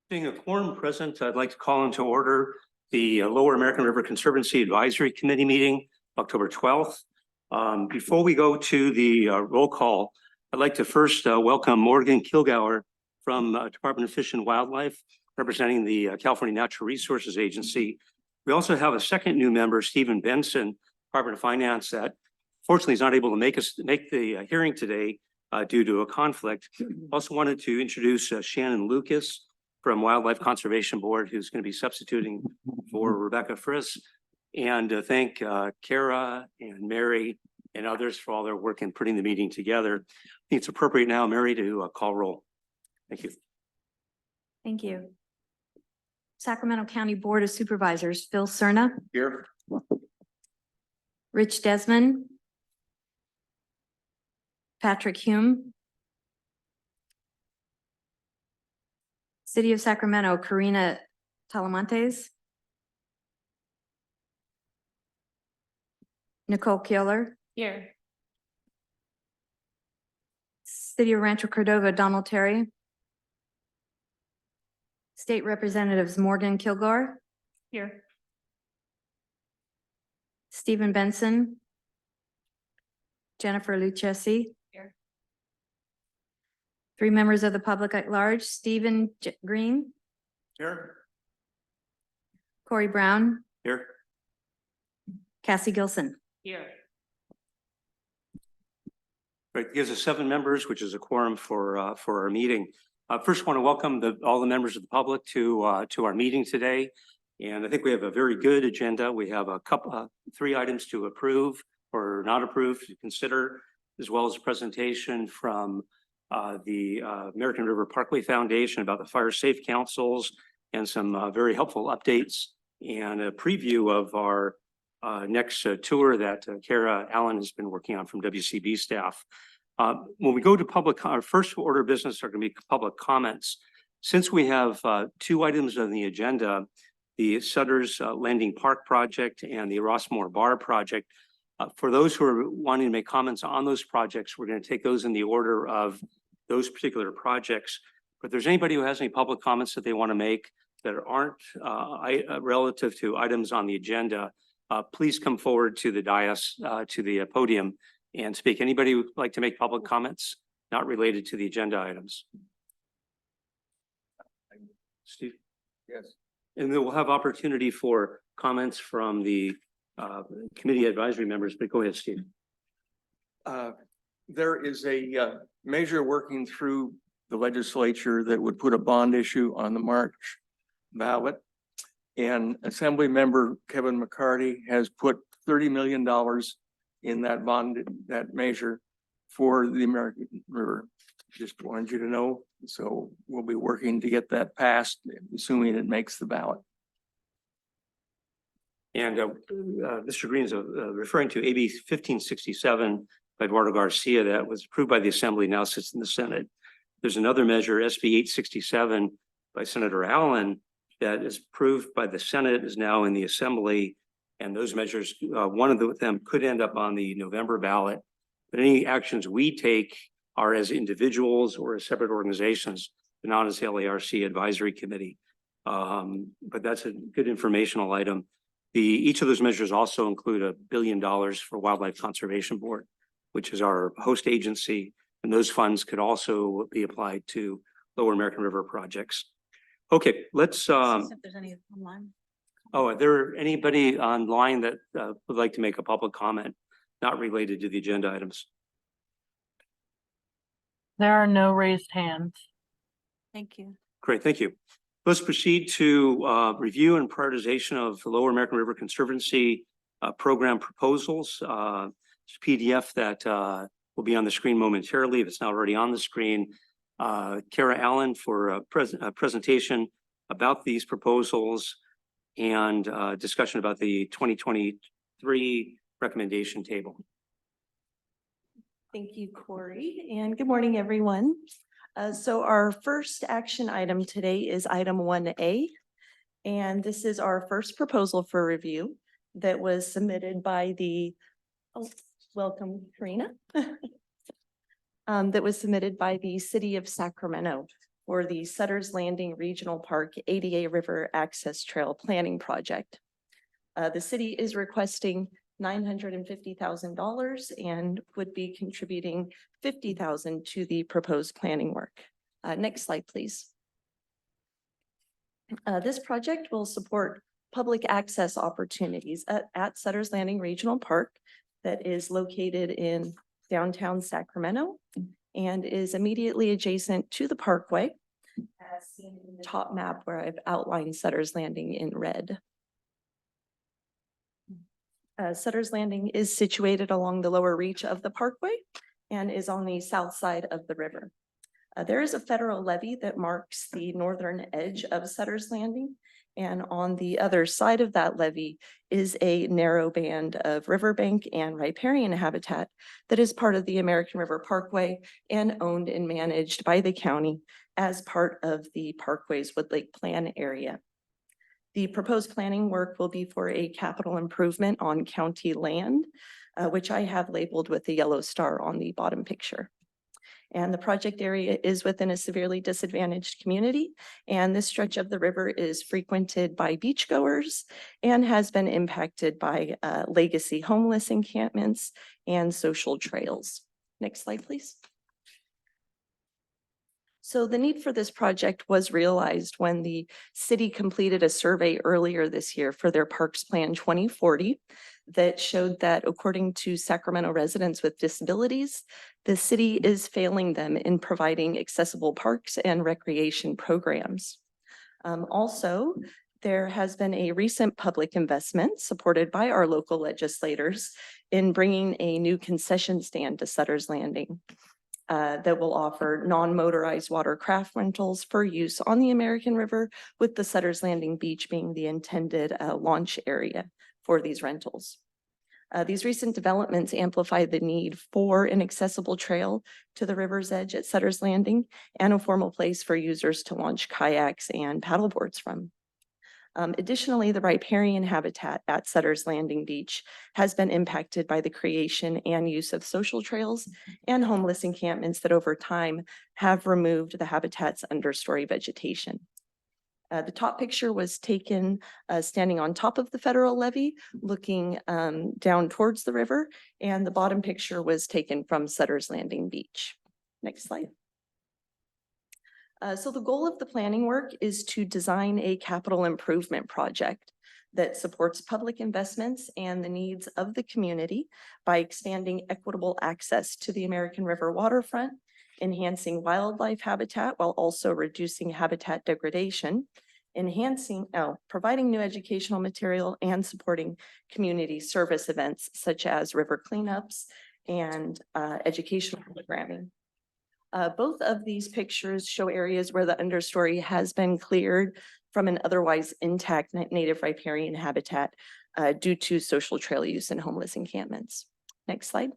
Being a quorum present, I'd like to call into order the Lower American River Conservancy Advisory Committee meeting, October 12th. Before we go to the roll call, I'd like to first welcome Morgan Kilgour from Department of Fish and Wildlife, representing the California Natural Resources Agency. We also have a second new member, Stephen Benson, Department of Finance, that fortunately is not able to make the hearing today due to a conflict. Also wanted to introduce Shannon Lucas from Wildlife Conservation Board, who's going to be substituting for Rebecca Friss, and thank Kara and Mary and others for all their work in putting the meeting together. I think it's appropriate now, Mary, to call roll. Thank you. Thank you. Sacramento County Board of Supervisors, Phil Cerna. Here. Rich Desmond. Patrick Hume. City of Sacramento, Karina Talamantes. Nicole Keeler. Here. City of Rancho Cordova, Donald Terry. State Representatives Morgan Kilgour. Here. Stephen Benson. Jennifer Lucchesi. Here. Three members of the public at large, Stephen Green, Here. Corey Brown, Here. Cassie Gilson. Here. Right, gives us 7 members, which is a quorum for our meeting. First, want to welcome all the members of the public to our meeting today. And I think we have a very good agenda. We have a couple, 3 items to approve or not approve to consider, as well as a presentation from the American River Parkway Foundation about the Fire Safe Councils and some very helpful updates and a preview of our next tour that Kara Allen has been working on from WCB staff. When we go to our first order of business are going to be public comments. Since we have 2 items on the agenda, the Sutter's Landing Park project and the Rossmore Bar project, for those who are wanting to make comments on those projects, we're going to take those in the order of those particular projects. But if there's anybody who has any public comments that they want to make that aren't relative to items on the agenda, please come forward to the dais, to the podium and speak. Anybody who would like to make public comments not related to the agenda items? Steve? Yes. And then we'll have opportunity for comments from the committee advisory members, but go ahead, Steve. There is a measure working through the legislature that would put a bond issue on the March ballot. And Assembly Member Kevin McCarty has put $30 million in that bond, that measure for the American River. Just wanted you to know. So we'll be working to get that passed, assuming it makes the ballot. And Mr. Green is referring to AB 1567 by Eduardo Garcia that was approved by the Assembly, now sits in the Senate. There's another measure, SB 867 by Senator Allen, that is approved by the Senate, is now in the Assembly. And those measures, one of them could end up on the November ballot. But any actions we take are as individuals or as separate organizations, not as LARC advisory committee. But that's a good informational item. Each of those measures also include $1 billion for Wildlife Conservation Board, which is our host agency. And those funds could also be applied to Lower American River projects. Okay, let's. If there's any online. Oh, are there anybody online that would like to make a public comment not related to the agenda items? There are no raised hands. Thank you. Great, thank you. Let's proceed to review and prioritization of the Lower American River Conservancy program proposals. It's a PDF that will be on the screen momentarily if it's not already on the screen. Kara Allen for a presentation about these proposals and discussion about the 2023 recommendation table. Thank you, Corey, and good morning, everyone. So our first action item today is item 1A, and this is our first proposal for review that was submitted by the, welcome, Karina, that was submitted by the City of Sacramento for the Sutter's Landing Regional Park ADA River Access Trail Planning Project. The city is requesting $950,000 and would be contributing $50,000 to the proposed planning work. Next slide, please. This project will support public access opportunities at Sutter's Landing Regional Park that is located in downtown Sacramento and is immediately adjacent to the parkway, as seen in the top map where I've outlined Sutter's Landing in red. Sutter's Landing is situated along the lower reach of the parkway and is on the south side of the river. There is a federal levee that marks the northern edge of Sutter's Landing, and on the other side of that levee is a narrow band of riverbank and riparian habitat that is part of the American River Parkway and owned and managed by the county as part of the Parkway's Wood Lake Plan area. The proposed planning work will be for a capital improvement on county land, which I have labeled with the yellow star on the bottom picture. And the project area is within a severely disadvantaged community, and this stretch of the river is frequented by beachgoers and has been impacted by legacy homeless encampments and social trails. Next slide, please. So the need for this project was realized when the city completed a survey earlier this year for their Parks Plan 2040 that showed that according to Sacramento residents with disabilities, the city is failing them in providing accessible parks and recreation programs. Also, there has been a recent public investment supported by our local legislators in bringing a new concession stand to Sutter's Landing. That will offer non-motorized watercraft rentals for use on the American River, with the Sutter's Landing Beach being the intended launch area for these rentals. These recent developments amplify the need for an accessible trail to the river's edge at Sutter's Landing and a formal place for users to launch kayaks and paddleboards from. Additionally, the riparian habitat at Sutter's Landing Beach has been impacted by the creation and use of social trails and homeless encampments that over time have removed the habitat's understory vegetation. The top picture was taken standing on top of the federal levee, looking down towards the river, and the bottom picture was taken from Sutter's Landing Beach. Next slide. So the goal of the planning work is to design a capital improvement project that supports public investments and the needs of the community by expanding equitable access to the American River waterfront, enhancing wildlife habitat while also reducing habitat degradation, providing new educational material, and supporting community service events such as river cleanups and educational programming. Both of these pictures show areas where the understory has been cleared from an otherwise intact native riparian habitat due to social trail use and homeless encampments. Next slide.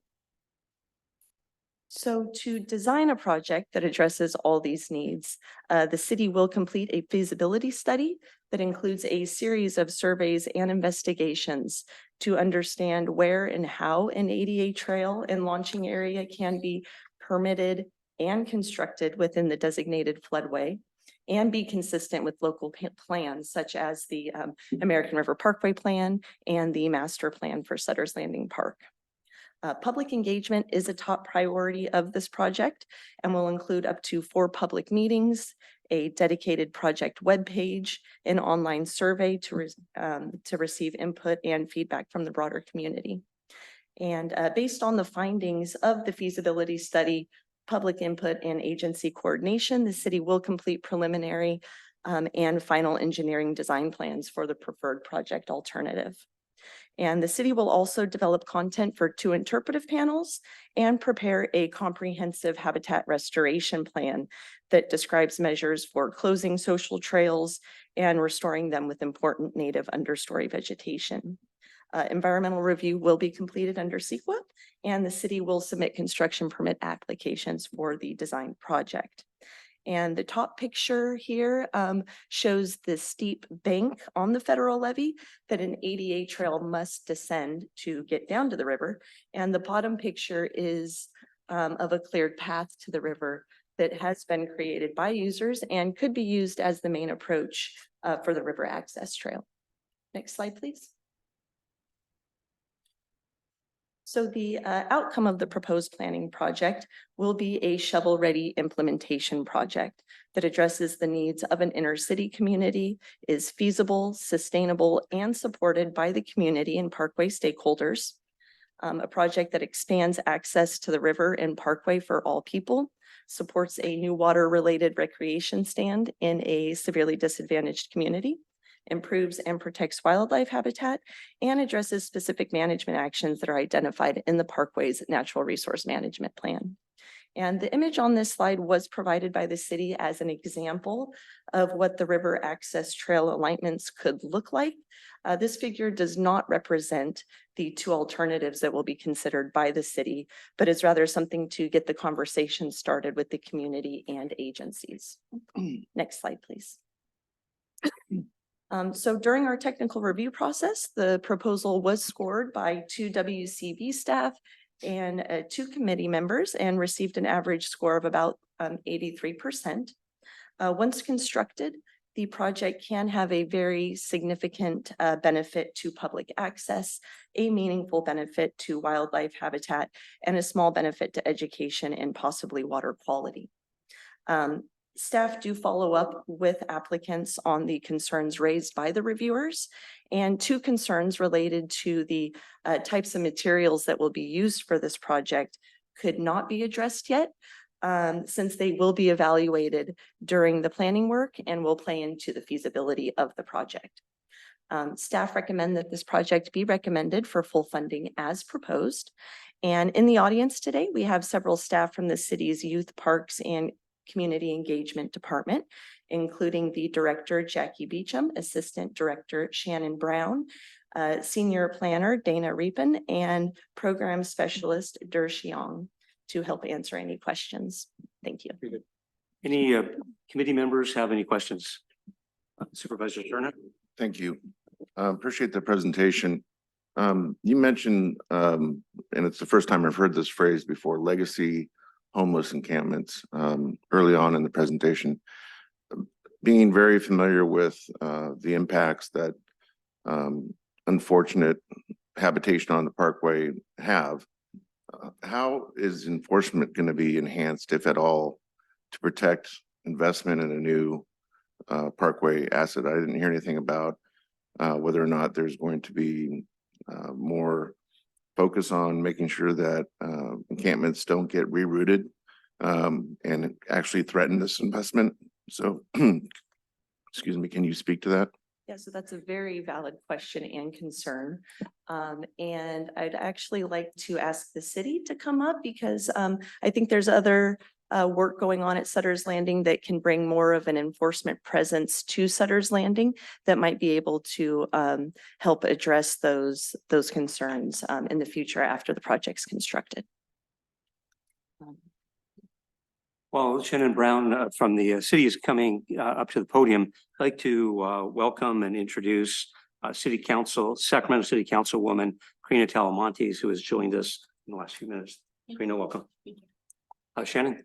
So to design a project that addresses all these needs, the city will complete a feasibility study that includes a series of surveys and investigations to understand where and how an ADA trail and launching area can be permitted and constructed within the designated floodway and be consistent with local plans such as the American River Parkway Plan and the Master Plan for Sutter's Landing Park. Public engagement is a top priority of this project and will include up to 4 public meetings, a dedicated project webpage, an online survey to receive input and feedback from the broader community. And based on the findings of the feasibility study, public input and agency coordination, the city will complete preliminary and final engineering design plans for the preferred project alternative. And the city will also develop content for 2 interpretive panels and prepare a comprehensive habitat restoration plan that describes measures for closing social trails and restoring them with important native understory vegetation. Environmental review will be completed under CEQA, and the city will submit construction permit applications for the design project. And the top picture here shows the steep bank on the federal levee that an ADA trail must descend to get down to the river. And the bottom picture is of a cleared path to the river that has been created by users and could be used as the main approach for the river access trail. Next slide, please. So the outcome of the proposed planning project will be a shovel-ready implementation project that addresses the needs of an inner city community, is feasible, sustainable, and supported by the community and parkway stakeholders. A project that expands access to the river and parkway for all people, supports a new water-related recreation stand in a severely disadvantaged community, improves and protects wildlife habitat, and addresses specific management actions that are identified in the Parkway's Natural Resource Management Plan. And the image on this slide was provided by the city as an example of what the river access trail alignments could look like. This figure does not represent the two alternatives that will be considered by the city, but is rather something to get the conversation started with the community and agencies. Next slide, please. So during our technical review process, the proposal was scored by 2 WCB staff and 2 committee members and received an average score of about 83%. Once constructed, the project can have a very significant benefit to public access, a meaningful benefit to wildlife habitat, and a small benefit to education and possibly water quality. Staff do follow up with applicants on the concerns raised by the reviewers, and 2 concerns related to the types of materials that will be used for this project could not be addressed yet, since they will be evaluated during the planning work and will play into the feasibility of the project. Staff recommend that this project be recommended for full funding as proposed. And in the audience today, we have several staff from the city's Youth Parks and Community Engagement Department, including the Director, Jackie Beecham, Assistant Director, Shannon Brown, Senior Planner, Dana Reapin, and Program Specialist, Der Xiong, to help answer any questions. Thank you. Any committee members have any questions? Supervisor Turner? Thank you. Appreciate the presentation. You mentioned, and it's the first time I've heard this phrase before, legacy homeless encampments, early on in the presentation. Being very familiar with the impacts that unfortunate habitation on the parkway have, how is enforcement going to be enhanced, if at all, to protect investment in a new parkway asset? I didn't hear anything about whether or not there's going to be more focus on making sure that encampments don't get rerouted and actually threaten this investment. So, excuse me, can you speak to that? Yeah, so that's a very valid question and concern. And I'd actually like to ask the city to come up because I think there's other work going on at Sutter's Landing that can bring more of an enforcement presence to Sutter's Landing that might be able to help address those concerns in the future after the project's constructed. Well, Shannon Brown from the city is coming up to the podium. I'd like to welcome and introduce Sacramento City Councilwoman Karina Talamontes, who has joined us in the last few minutes. Karina, welcome. Shannon.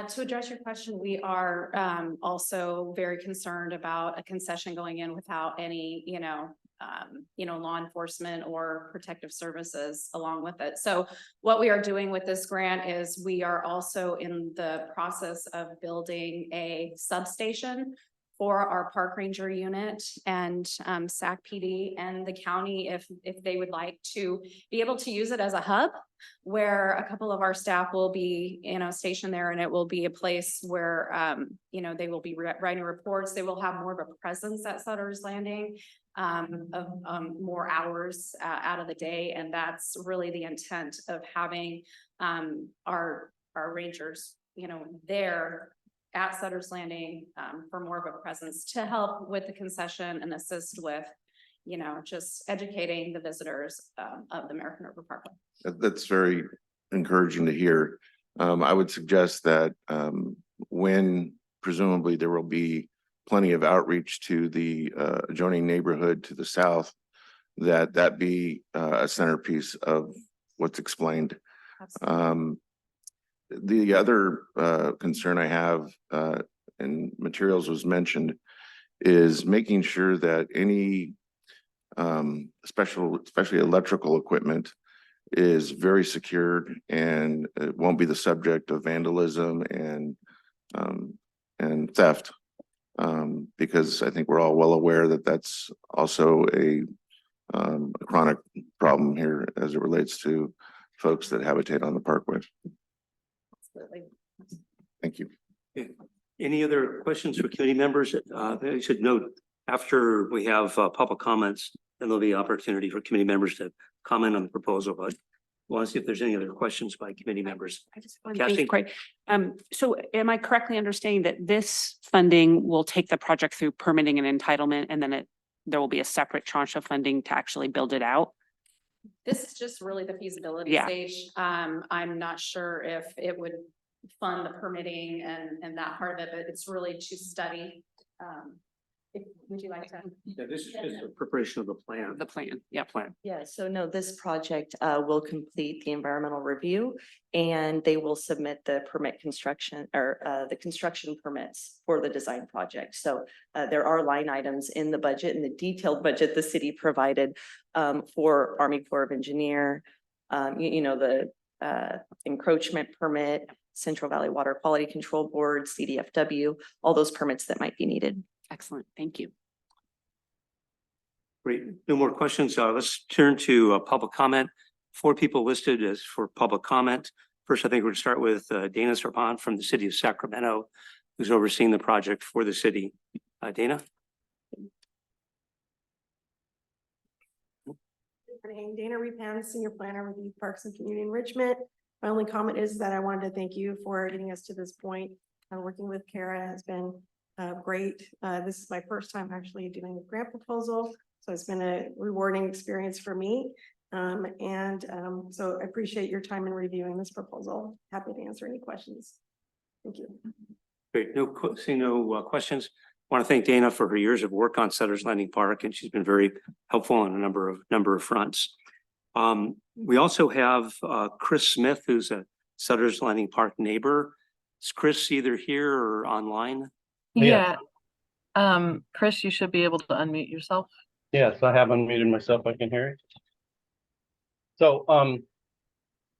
To address your question, we are also very concerned about a concession going in without any, law enforcement or protective services along with it. So what we are doing with this grant is we are also in the process of building a substation for our park ranger unit and SAC PD and the county if they would like to be able to use it as a hub where a couple of our staff will be, stationed there, and it will be a place where, they will be writing reports. They will have more of a presence at Sutter's Landing of more hours out of the day. And that's really the intent of having our rangers, there at Sutter's Landing for more of a presence to help with the concession and assist with, just educating the visitors of the American River Parkway. That's very encouraging to hear. I would suggest that when presumably there will be plenty of outreach to the adjoining neighborhood to the south, that be a centerpiece of what's explained. The other concern I have and materials was mentioned is making sure that any especially electrical equipment is very secured and it won't be the subject of vandalism and theft. Because I think we're all well aware that that's also a chronic problem here as it relates to folks that habitate on the parkway. Absolutely. Thank you. Any other questions for committee members? I should note, after we have public comments, then there'll be opportunity for committee members to comment on the proposal, but want to see if there's any other questions by committee members. I just want Kathy? to thank Craig. So am I correctly understanding that this funding will take the project through permitting and entitlement, and then there will be a separate tranche of funding to actually build it out? This is just really the feasibility Yeah. stage. I'm not sure if it would fund the permitting and that part of it, but it's really to study. Would you like to? Yeah, this is just a preparation of the plan. The plan, yeah. Plan. Yeah, so no, this project will complete the environmental review and they will submit the permit construction or the construction permits for the design project. So there are line items in the budget, in the detailed budget the city provided for Army Corps of Engineer, the encroachment permit, Central Valley Water Quality Control Board, CDFW, all those permits that might be needed. Excellent, thank you. Great. No more questions. Let's turn to public comment. 4 people listed as for public comment. First, I think we're going to start with Dana Serpent from the city of Sacramento, who's overseeing the project for the city. Dana? Good morning, Dana Repan, Senior Planner with Youth Parks and Community Enrichment. My only comment is that I wanted to thank you for getting us to this point. Working with Kara has been great. This is my first time actually doing a grant proposal, so it's been a rewarding experience for me. So I appreciate your time in reviewing this proposal. Happy to answer any questions. Thank you. Great. Seeing no questions. I want to thank Dana for her years of work on Sutter's Landing Park, and she's been very helpful on a number of fronts. We also have Chris Smith, who's a Sutter's Landing Park neighbor. Is Chris either here or online? Yeah. Chris, you should be able to unmute yourself. Yes, I have unmuted myself. I can hear you. So,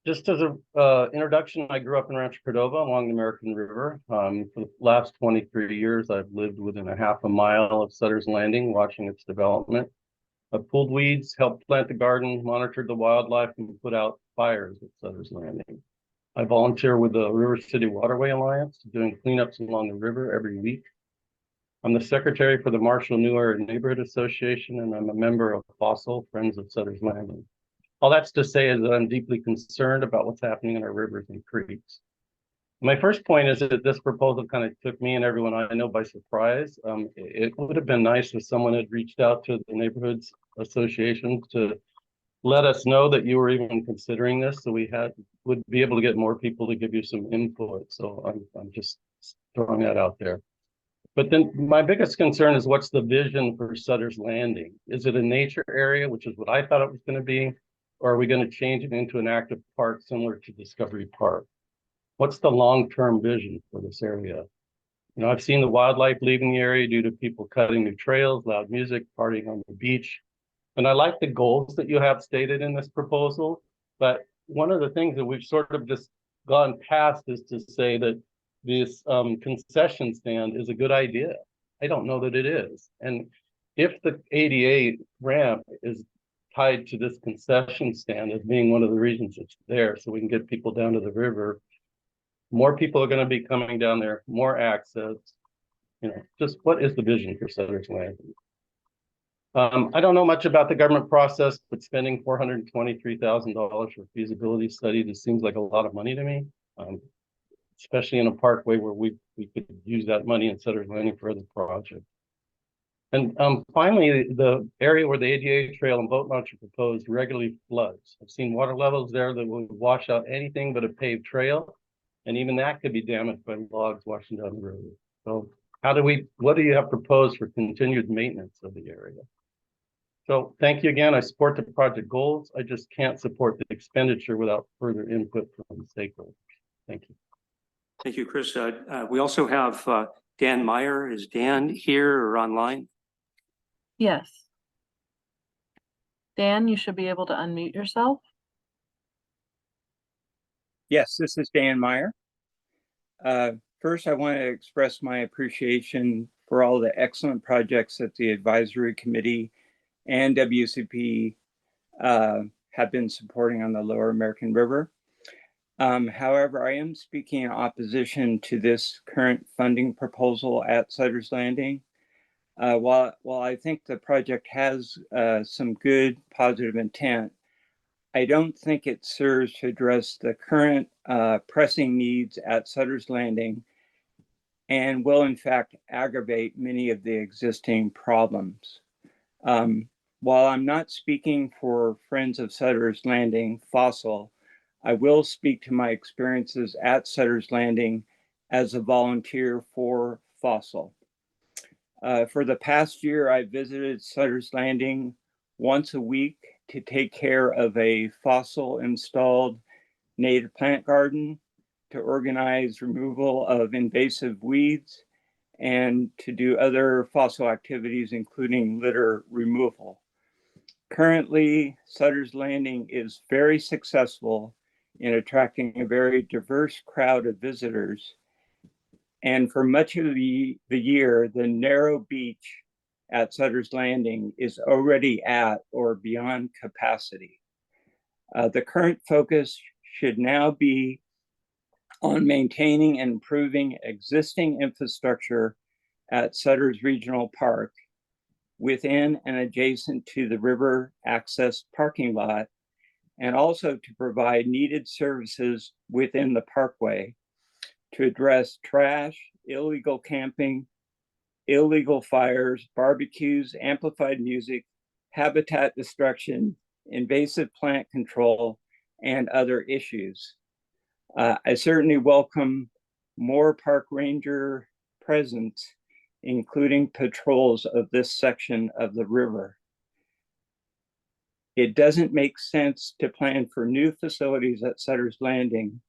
just as a introduction, I grew up in Rancho Cordova along the American River. For the last 23 years, I've lived within a half a mile of Sutter's Landing, watching its development. I've pulled weeds, helped plant the garden, monitored the wildlife, and put out fires at Sutter's Landing. I volunteer with the River City Waterway Alliance, doing cleanups along the river every week. I'm the secretary for the Marshall New Era Neighborhood Association, and I'm a member of Fossil Friends of Sutter's Landing. All that's to say is that I'm deeply concerned about what's happening in our rivers and creeks. My first point is that this proposal kind of took me and everyone I know by surprise. It would have been nice if someone had reached out to the neighborhoods associations to let us know that you were even considering this, so we would be able to get more people to give you some input. So I'm just throwing that out there. But then my biggest concern is, what's the vision for Sutter's Landing? Is it a nature area, which is what I thought it was going to be, or are we going to change it into an active park similar to Discovery Park? What's the long-term vision for this area? You know, I've seen the wildlife leaving the area due to people cutting new trails, loud music, partying on the beach. And I like the goals that you have stated in this proposal, but one of the things that we've sort of just gone past is to say that this concession stand is a good idea. I don't know that it is. And if the ADA ramp is tied to this concession stand as being one of the reasons it's there, so we can get people down to the river, more people are going to be coming down there, more access. You know, just what is the vision for Sutter's Landing? I don't know much about the government process, but spending $423,000 for a feasibility study just seems like a lot of money to me, especially in a parkway where we could use that money in Sutter's Landing for other projects. And finally, the area where the ADA trail and boat launch are proposed regularly floods. I've seen water levels there that would wash out anything but a paved trail, and even that could be damaged by logs washing down the road. So what do you have proposed for continued maintenance of the area? So thank you again. I support the project goals. I just can't support the expenditure without further input from the stakeholders. Thank you. Thank you, Chris. We also have Dan Meyer. Is Dan here or online? Yes. Dan, you should be able to unmute yourself. Yes, this is Dan Meyer. First, I want to express my appreciation for all the excellent projects that the advisory committee and WCP have been supporting on the Lower American River. However, I am speaking in opposition to this current funding proposal at Sutter's Landing. While I think the project has some good positive intent, I don't think it serves to address the current pressing needs at Sutter's Landing and will in fact aggravate many of the existing problems. While I'm not speaking for Friends of Sutter's Landing, Fossil, I will speak to my experiences at Sutter's Landing as a volunteer for Fossil. For the past year, I visited Sutter's Landing once a week to take care of a Fossil installed native plant garden, to organize removal of invasive weeds, and to do other Fossil activities, including litter removal. Currently, Sutter's Landing is very successful in attracting a very diverse crowd of visitors. And for much of the year, the narrow beach at Sutter's Landing is already at or beyond capacity. The current focus should now be on maintaining and improving existing infrastructure at Sutter's Regional Park within and adjacent to the river access parking lot, and also to provide needed services within the parkway to address trash, illegal camping, illegal fires, barbecues, amplified music, habitat destruction, invasive plant control, and other issues. I certainly welcome more park ranger presence, including patrols of this section of the river. It doesn't make sense to plan for new facilities at Sutter's Landing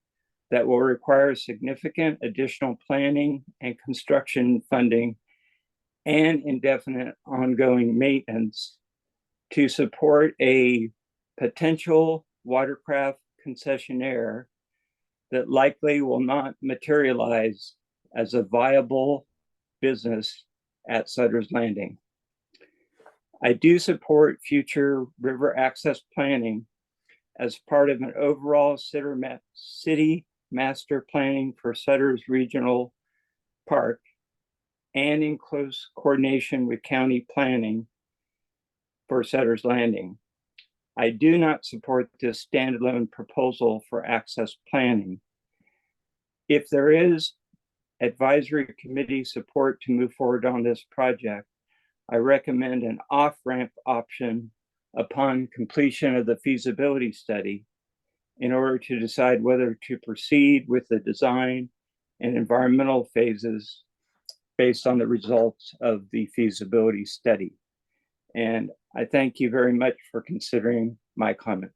that will require significant additional planning and construction funding and indefinite ongoing maintenance to support a potential watercraft concessionaire that likely will not materialize as a viable business at Sutter's Landing. I do support future river access planning as part of an overall city master planning for Sutter's Regional Park and in close coordination with county planning for Sutter's Landing. I do not support this standalone proposal for access planning. If there is advisory committee support to move forward on this project, I recommend an off-ramp option upon completion of the feasibility study in order to decide whether to proceed with the design and environmental phases based on the results of the feasibility study. And I thank you very much for considering my comments.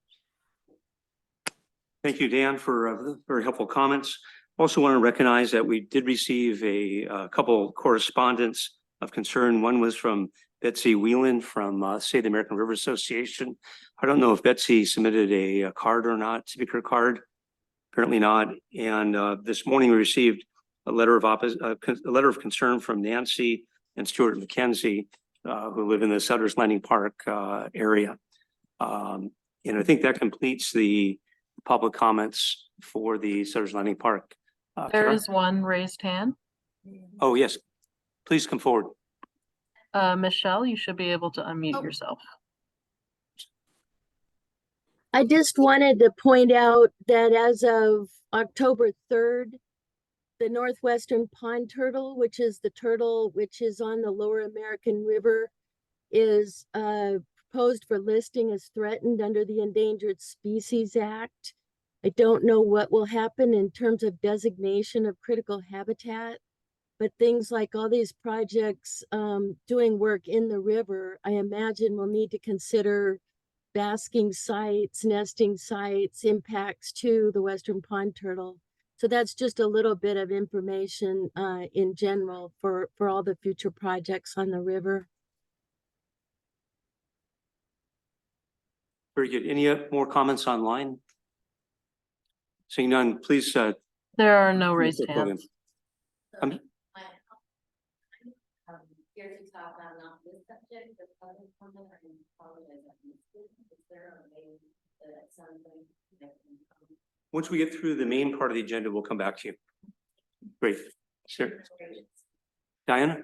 Thank you, Dan, for very helpful comments. Also want to recognize that we did receive a couple correspondence of concern. One was from Betsy Whelan from State American River Association. I don't know if Betsy submitted a card or not, speaker card. Apparently not. And this morning we received a letter of concern from Nancy and Stuart McKenzie, who live in the Sutter's Landing Park area. And I think that completes the public comments for the Sutter's Landing Park. There Kara? is one raised hand. Oh, yes. Please come forward. Michelle, you should be able to unmute yourself. I just wanted to point out that as of October 3rd, the northwestern pond turtle, which is the turtle which is on the Lower American River, is proposed for listing as threatened under the Endangered Species Act. I don't know what will happen in terms of designation of critical habitat, but things like all these projects doing work in the river, I imagine will need to consider basking sites, nesting sites, impacts to the western pond turtle. So that's just a little bit of information in general for all the future projects on the river. Very good. Any more comments online? Seeing none, please. There are no raised Mr. Cogan. hands. I'm- Here to talk about not this subject, but other comment, I apologize, I missed it. Is there a way that something that can come? Once we get through the main part of the agenda, we'll come back to you. Great. Sure. Diana?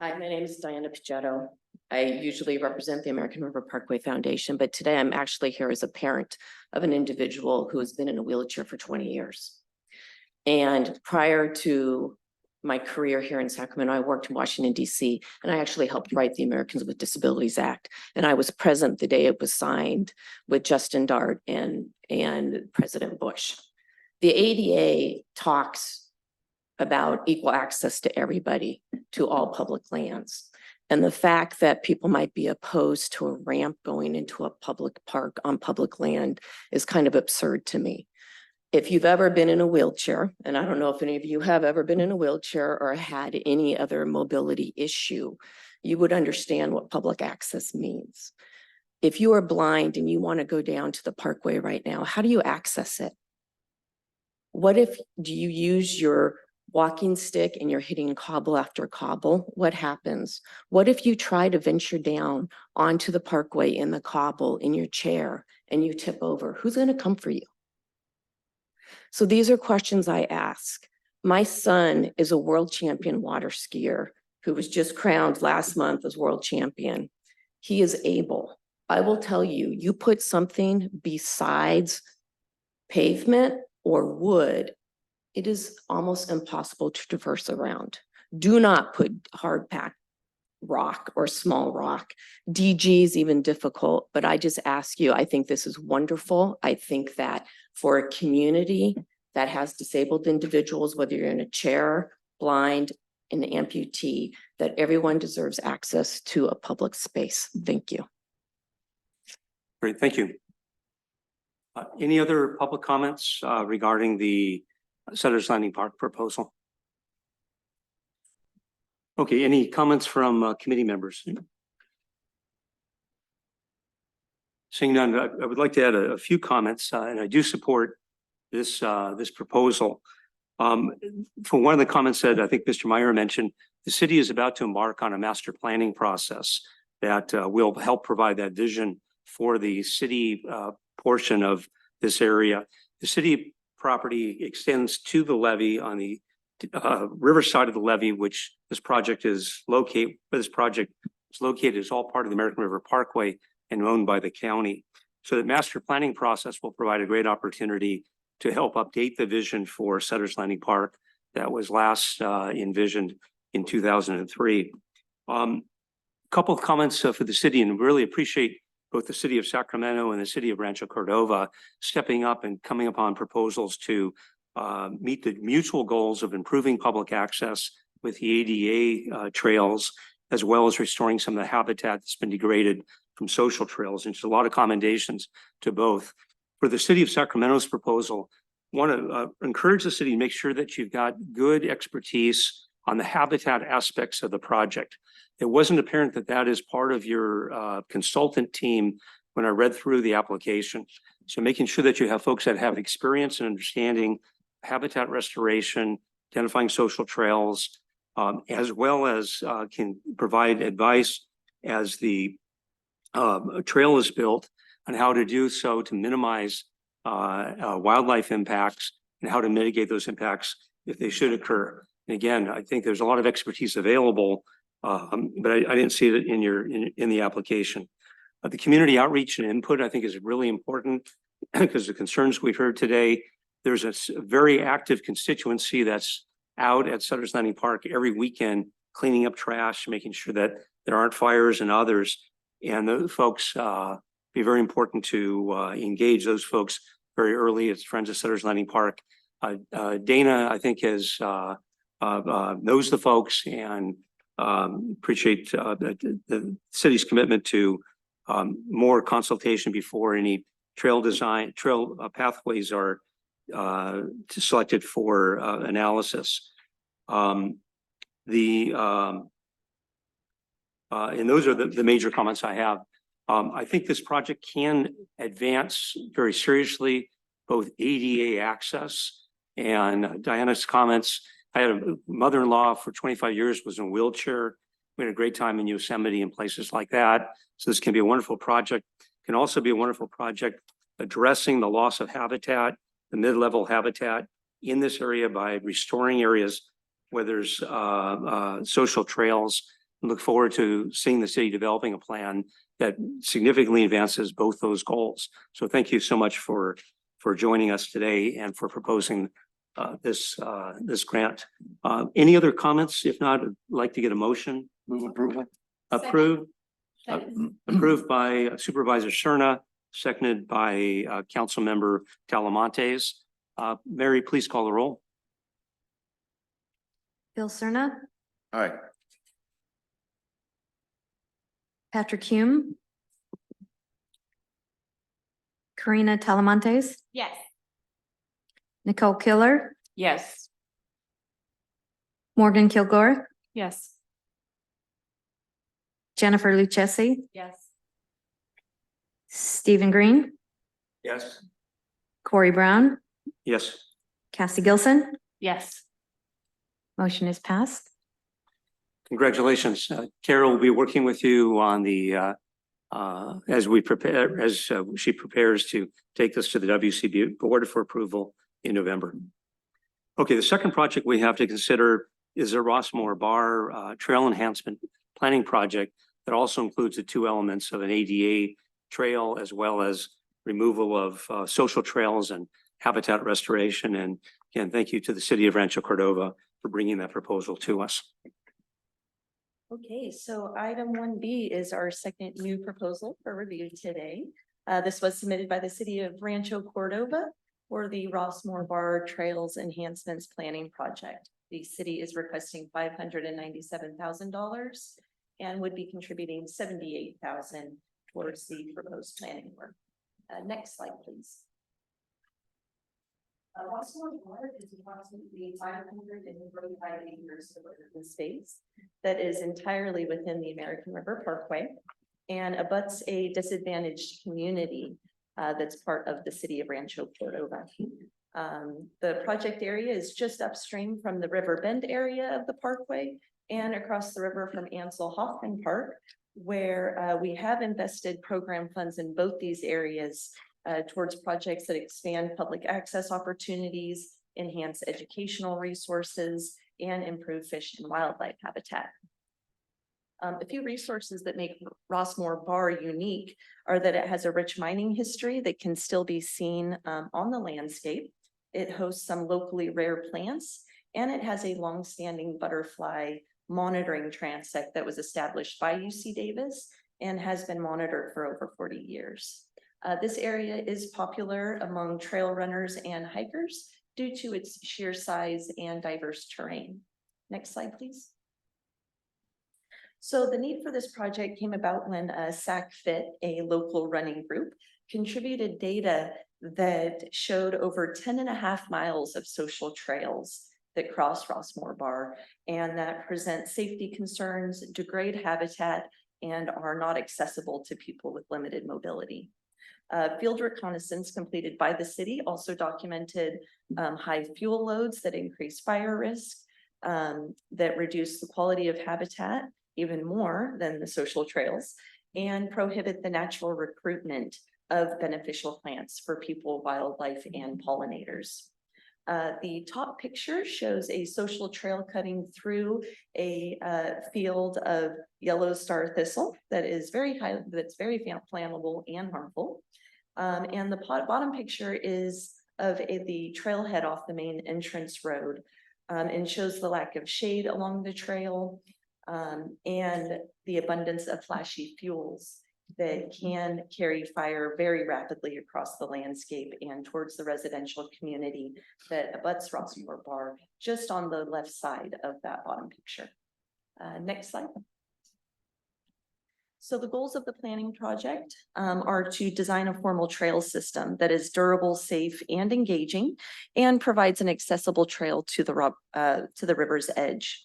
Hi, my name is Diana Pichetto. I usually represent the American River Parkway Foundation, but today I'm actually here as a parent of an individual who has been in a wheelchair for 20 years. And prior to my career here in Sacramento, I worked in Washington, D.C., and I actually helped write the Americans with Disabilities Act. And I was present the day it was signed with Justin Dart and President Bush. The ADA talks about equal access to everybody, to all public lands. And the fact that people might be opposed to a ramp going into a public park on public land is kind of absurd to me. If you've ever been in a wheelchair, and I don't know if any of you have ever been in a wheelchair or had any other mobility issue, you would understand what public access means. If you are blind and you want to go down to the parkway right now, how do you access it? What if do you use your walking stick and you're hitting cobble after cobble? What happens? What if you try to venture down onto the parkway in the cobble in your chair and you tip over? Who's going to come for you? So these are questions I ask. My son is a world champion water skier who was just crowned last month as world champion. He is able. I will tell you, you put something besides pavement or wood, it is almost impossible to traverse around. Do not put hard packed rock or small rock. DG is even difficult, but I just ask you, I think this is wonderful. I think that for a community that has disabled individuals, whether you're in a chair, blind, an amputee, that everyone deserves access to a public space. Thank you. Great, thank you. Any other public comments regarding the Sutter's Landing Park proposal? Okay, any comments from committee members? Seeing none, I would like to add a few comments, and I do support this proposal. For one of the comments that I think Mr. Meyer mentioned, the city is about to embark on a master planning process that will help provide that vision for the city portion of this area. The city property extends to the levee on the river side of the levee, which this project is located, is all part of the American River Parkway and owned by the county. So the master planning process will provide a great opportunity to help update the vision for Sutter's Landing Park that was last envisioned in 2003. Couple of comments for the city, and really appreciate both the city of Sacramento and the city of Rancho Cordova stepping up and coming upon proposals to meet the mutual goals of improving public access with the ADA trails, as well as restoring some of the habitat that's been degraded from social trails. And just a lot of commendations to both. For the city of Sacramento's proposal, want to encourage the city to make sure that you've got good expertise on the habitat aspects of the project. It wasn't apparent that that is part of your consultant team when I read through the application. So making sure that you have folks that have experience and understanding habitat restoration, identifying social trails, as well as can provide advice as the trail is built on how to do so to minimize wildlife impacts and how to mitigate those impacts if they should occur. And again, I think there's a lot of expertise available, but I didn't see it in the application. The community outreach and input, I think, is really important because the concerns we've heard today, there's a very active constituency that's out at Sutter's Landing Park every weekend, cleaning up trash, making sure that there aren't fires and others. And those folks, be very important to engage those folks very early as Friends of Sutter's Landing Park. Dana, I think, knows the folks and appreciate the city's commitment to more consultation before any trail pathways are selected for analysis. And those are the major comments I have. I think this project can advance very seriously both ADA access and Diana's comments. I had a mother-in-law for 25 years, was in a wheelchair. We had a great time in Yosemite and places like that. So this can be a wonderful project. Can also be a wonderful project addressing the loss of habitat, the mid-level habitat in this area by restoring areas where there's social trails. I look forward to seeing the city developing a plan that significantly advances both those goals. So thank you so much for joining us today and for proposing this grant. Any other comments? If not, I'd like to get a motion. Move approval. Approved. Approved by Supervisor Cerna, seconded by Councilmember Talamontes. Mary, please call the roll. Bill Cerna, Aye. Patrick Hume, Karina Talamontes, Yes. Nicole Killer, Yes. Morgan Kilgore, Yes. Jennifer Lucchesi, Yes. Stephen Green, Yes. Corey Brown, Yes. Cassie Gilson. Yes. Motion is passed. Congratulations. Carol will be working with you on the as she prepares to take this to the WCB board for approval in November. Okay, the second project we have to consider is a Rossmore Bar trail enhancement planning project that also includes the two elements of an ADA trail as well as removal of social trails and habitat restoration. And again, thank you to the city of Rancho Cordova for bringing that proposal to us. Okay, so item 1B is our second new proposal for review today. This was submitted by the city of Rancho Cordova for the Rossmore Bar Trails Enhancements Planning Project. The city is requesting $597,000 and would be contributing $78,000 towards the proposed planning work. Next slide, please. Rossmore Bar is approximately 545 acres of urban space that is entirely within the American River Parkway and abuts a disadvantaged community that's part of the city of Rancho Cordova. The project area is just upstream from the River Bend area of the parkway and across the river from Ansel Hoffman Park, where we have invested program funds in both these areas towards projects that expand public access opportunities, enhance educational resources, and improve fish and wildlife habitat. A few resources that make Rossmore Bar unique are that it has a rich mining history that can still be seen on the landscape. It hosts some locally rare plants, and it has a longstanding butterfly monitoring transect that was established by UC Davis and has been monitored for over 40 years. This area is popular among trail runners and hikers due to its sheer size and diverse terrain. Next slide, please. So the need for this project came about when SACFIT, a local running group, contributed data that showed over 10.5 miles of social trails that cross Rossmore Bar and that present safety concerns, degrade habitat, and are not accessible to people with limited mobility. Field reconnaissance completed by the city also documented high fuel loads that increase fire risk, that reduce the quality of habitat even more than the social trails, and prohibit the natural recruitment of beneficial plants for people, wildlife, and pollinators. The top picture shows a social trail cutting through a field of yellow star thistle that is very high, that's very flammable and harmful. And the bottom picture is of the trailhead off the main entrance road and shows the lack of shade along the trail and the abundance of flashy fuels that can carry fire very rapidly across the landscape and towards the residential community that abuts Rossmore Bar just on the left side of that bottom picture. Next slide. So the goals of the planning project are to design a formal trail system that is durable, safe, and engaging, and provides an accessible trail to the river's edge.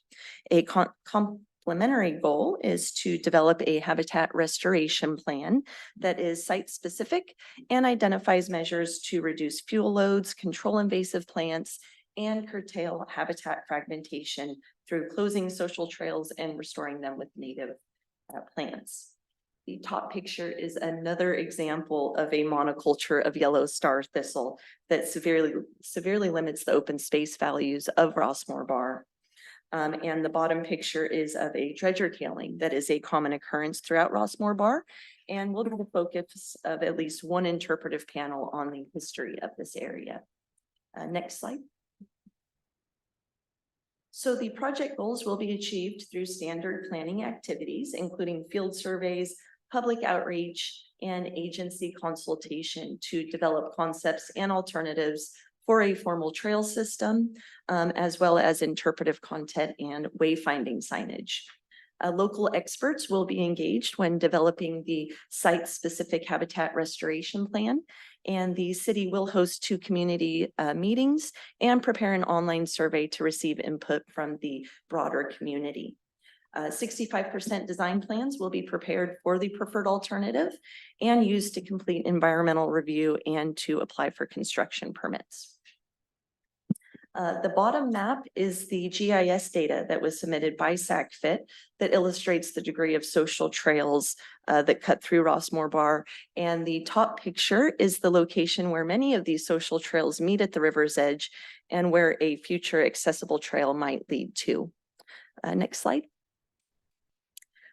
A complementary goal is to develop a habitat restoration plan that is site-specific and identifies measures to reduce fuel loads, control invasive plants, and curtail habitat fragmentation through closing social trails and restoring them with native plants. The top picture is another example of a monoculture of yellow star thistle that severely limits the open space values of Rossmore Bar. And the bottom picture is of a dredger tailing that is a common occurrence throughout Rossmore Bar, and will be the focus of at least one interpretive panel on the history of this area. Next slide. So the project goals will be achieved through standard planning activities, including field surveys, public outreach, and agency consultation to develop concepts and alternatives for a formal trail system, as well as interpretive content and wayfinding signage. Local experts will be engaged when developing the site-specific habitat restoration plan, and the city will host 2 community meetings and prepare an online survey to receive input from the broader community. 65% design plans will be prepared for the preferred alternative and used to complete environmental review and to apply for construction permits. The bottom map is the GIS data that was submitted by SACFIT that illustrates the degree of social trails that cut through Rossmore Bar. And the top picture is the location where many of these social trails meet at the river's edge and where a future accessible trail might lead to. Next slide.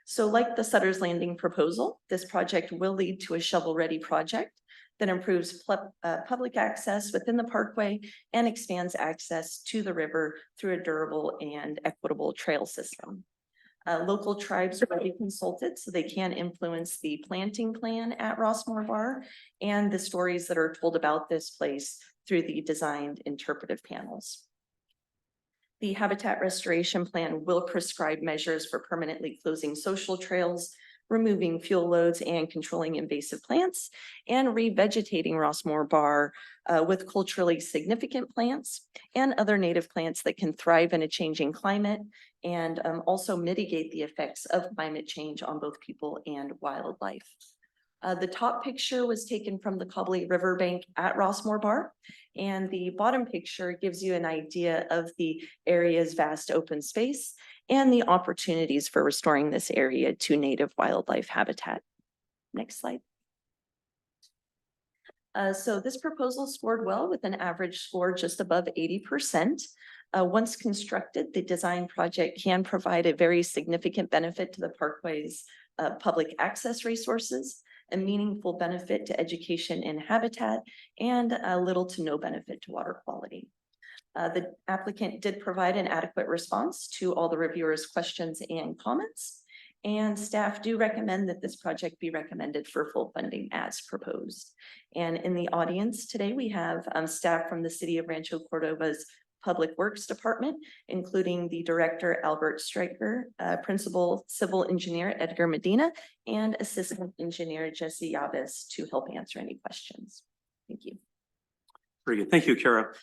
So like the Sutter's Landing proposal, this project will lead to a shovel-ready project that improves public access within the parkway and expands access to the river through a durable and equitable trail system. Local tribes will be consulted so they can influence the planting plan at Rossmore Bar and the stories that are told about this place through the designed interpretive panels. The habitat restoration plan will prescribe measures for permanently closing social trails, removing fuel loads and controlling invasive plants, and revegetating Rossmore Bar with culturally significant plants and other native plants that can thrive in a changing climate and also mitigate the effects of climate change on both people and wildlife. The top picture was taken from the Cobley Riverbank at Rossmore Bar, and the bottom picture gives you an idea of the area's vast open space and the opportunities for restoring this area to native wildlife habitat. Next slide. So this proposal scored well with an average score just above 80%. Once constructed, the design project can provide a very significant benefit to the parkway's public access resources, a meaningful benefit to education and habitat, and a little to no benefit to water quality. The applicant did provide an adequate response to all the reviewers' questions and comments, and staff do recommend that this project be recommended for full funding as proposed. And in the audience today, we have staff from the City of Rancho Cordova's Public Works Department, including the Director Albert Stryker, Principal Civil Engineer Edgar Medina, and Assistant Engineer Jesse Yavis to help answer any questions. Thank you. Very good. Thank you, Kara.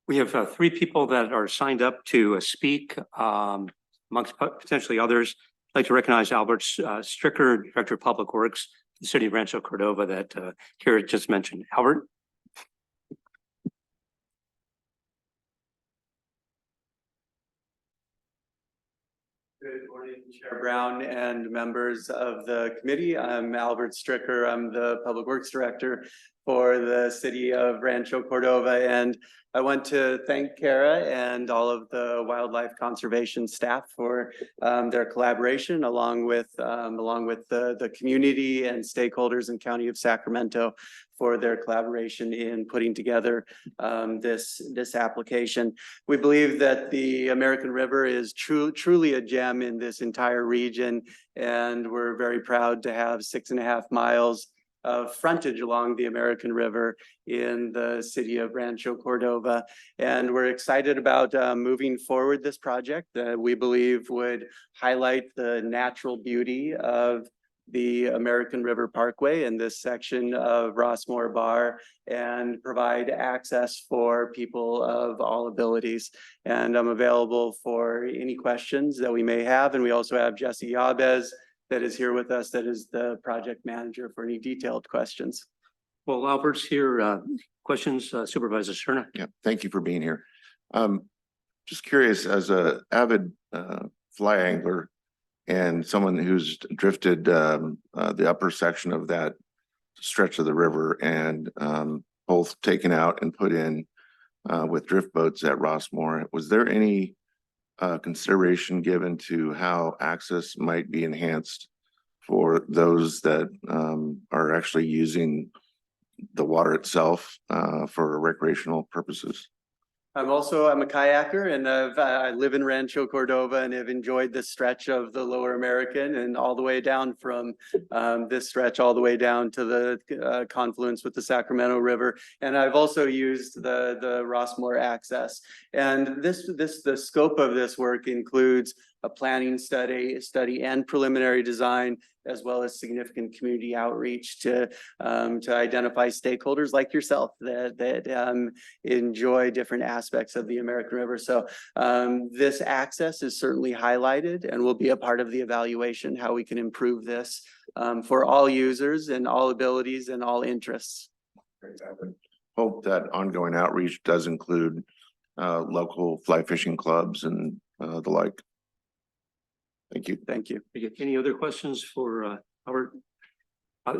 We have 3 people that are signed up to speak amongst potentially others. I'd like to recognize Albert Stryker, Director of Public Works, the City of Rancho Cordova that Kara just mentioned. Albert? Good morning, Chair Brown and members of the committee. I'm Albert Stryker. I'm the Public Works Director for the City of Rancho Cordova. And I want to thank Kara and all of the wildlife conservation staff for their collaboration along with the community and stakeholders in County of Sacramento for their collaboration in putting together this application. We believe that the American River is truly a gem in this entire region, and we're very proud to have 6.5 miles of frontage along the American River in the city of Rancho Cordova. And we're excited about moving forward this project that we believe would highlight the natural beauty of the American River Parkway in this section of Rossmore Bar and provide access for people of all abilities. And I'm available for any questions that we may have. And we also have Jesse Yabez that is here with us, that is the project manager for any detailed questions. Well, Albert's here. Questions, Supervisor Serna? Yeah, thank you for being here. Just curious, as a avid fly angler and someone who's drifted the upper section of that stretch of the river and both taken out and put in with drift boats at Rossmore, was there any consideration given to how access might be enhanced for those that are actually using the water itself for recreational purposes? I'm a kayaker, and I live in Rancho Cordova and have enjoyed this stretch of the Lower American and all the way down from this stretch all the way down to the confluence with the Sacramento River. And I've also used the Rossmore access. And the scope of this work includes a planning study and preliminary design, as well as significant community outreach to identify stakeholders like yourself that enjoy different aspects of the American River. So this access is certainly highlighted and will be a part of the evaluation, how we can improve this for all users and all abilities and all interests. I would hope that ongoing outreach does include local fly fishing clubs and the like. Thank you. Thank you. Any other questions for Albert?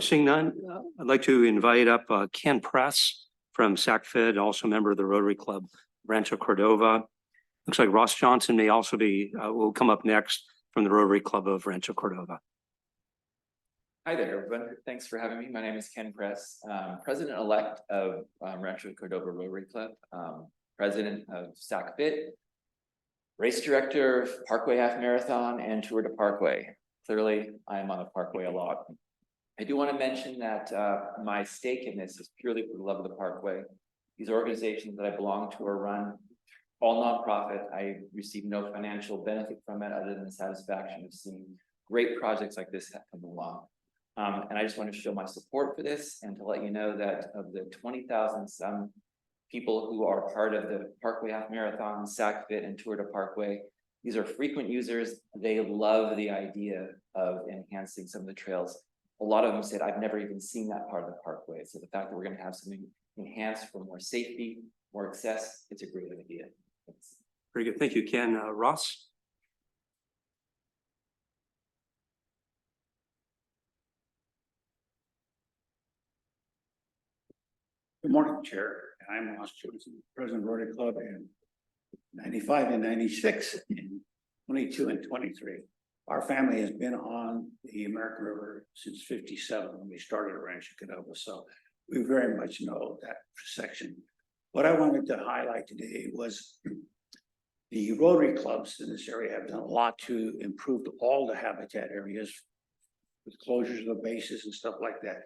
Seeing none, I'd like to invite up Ken Press from SACFID, also a member of the Rotary Club Rancho Cordova. Looks like Ross Johnson may also be, will come up next from the Rotary Club of Rancho Cordova. Hi there, everyone. Thanks for having me. My name is Ken Press, President-elect of Rancho Cordova Rotary Club, President of SACFID, Race Director of Parkway Half Marathon and Tour de Parkway. Clearly, I am on the Parkway a lot. I do want to mention that my stake in this is purely for the love of the Parkway. These organizations that I belong to are run all nonprofit. I receive no financial benefit from it other than the satisfaction of seeing great projects like this come along. And I just want to show my support for this and to let you know that of the 20,000 some people who are part of the Parkway Half Marathon, SACFIT, and Tour de Parkway, these are frequent users. They love the idea of enhancing some of the trails. A lot of them said, I've never even seen that part of the Parkway. So the fact that we're going to have something enhanced for more safety, more access, it's a great idea. Thanks. Very good. Thank you, Ken. Ross? Good morning, Chair. I'm Ross Johnson, President of Rotary Club in 95 and 96, in 22 and 23. Our family has been on the American River since 57 when we started at Rancho Cordova, so we very much know that section. What I wanted to highlight today was the Rotary clubs in this area have done a lot to improve all the habitat areas with closures of the bases and stuff like that.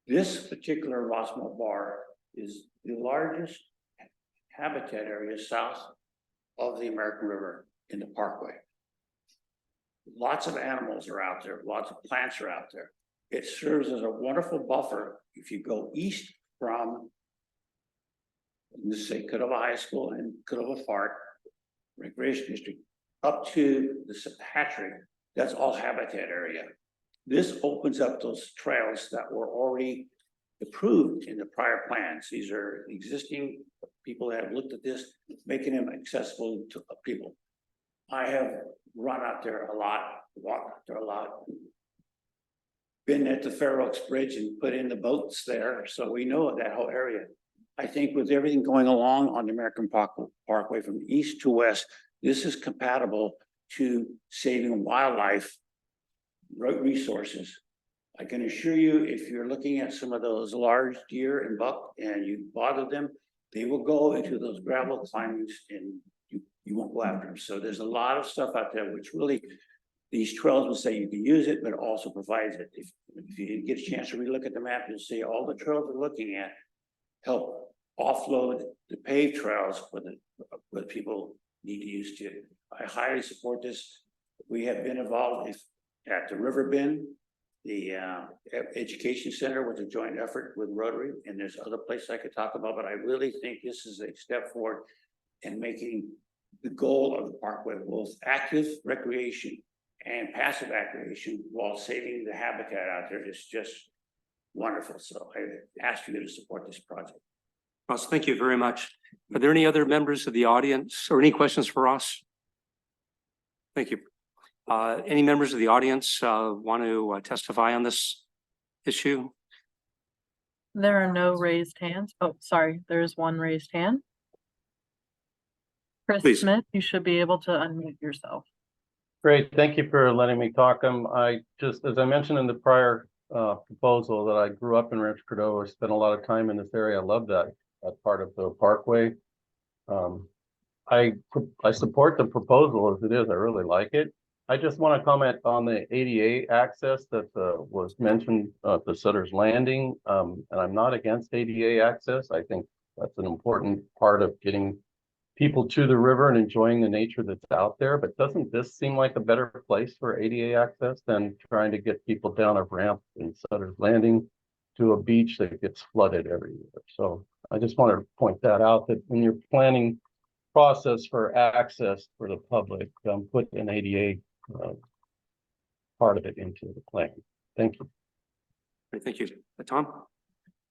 This particular Rossmore Bar is the largest habitat area south of the American River in the Parkway. Lots of animals are out there, lots of plants are out there. It serves as a wonderful buffer if you go east from, let's say, Cordova High School and Cordova Park Recreation District up to the St. Patrick. That's all habitat area. This opens up those trails that were already approved in the prior plans. These are existing people that have looked at this, making them accessible to people. I have run out there a lot, walked out there a lot, been at the Fair Oaks Bridge and put in the boats there. So we know that whole area. I think with everything going along on the American Parkway from east to west, this is compatible to saving wildlife resources. I can assure you, if you're looking at some of those large deer and buck and you bother them, they will go into those gravel climbings and you won't go after them. So there's a lot of stuff out there which really, these trails will say you can use it, but also provides it. If you get a chance to relook at the map, you'll see all the trails we're looking at help offload the paved trails for the people need to use too. I highly support this. We have been involved at the river bend The education center was a joint effort with Rotary, and there's other places I could talk about, but I really think this is a step forward in making the goal of the parkway both active recreation and passive recreation while saving the habitat out there is just wonderful. So I ask you to support this project. Ross, thank you very much. Are there any other members of the audience or any questions for Ross? Thank you. Any members of the audience want to testify on this issue? There are no raised hands. Oh, sorry, there is one raised hand. Chris Please. Smith, you should be able to unmute yourself. Great, thank you for letting me talk. I just, as I mentioned in the prior proposal, that I grew up in Rancho Cordova, spent a lot of time in this area. I love that part of the parkway. I support the proposal as it is. I really like it. I just want to comment on the ADA access that was mentioned at the Sutter's Landing. And I'm not against ADA access. I think that's an important part of getting people to the river and enjoying the nature that's out there. But doesn't this seem like a better place for ADA access than trying to get people down a ramp in Sutter's Landing to a beach that gets flooded every year? So I just wanted to point that out, that when you're planning process for access for the public, put an ADA part of it into the plan. Thank you. Great, thank you. Tom?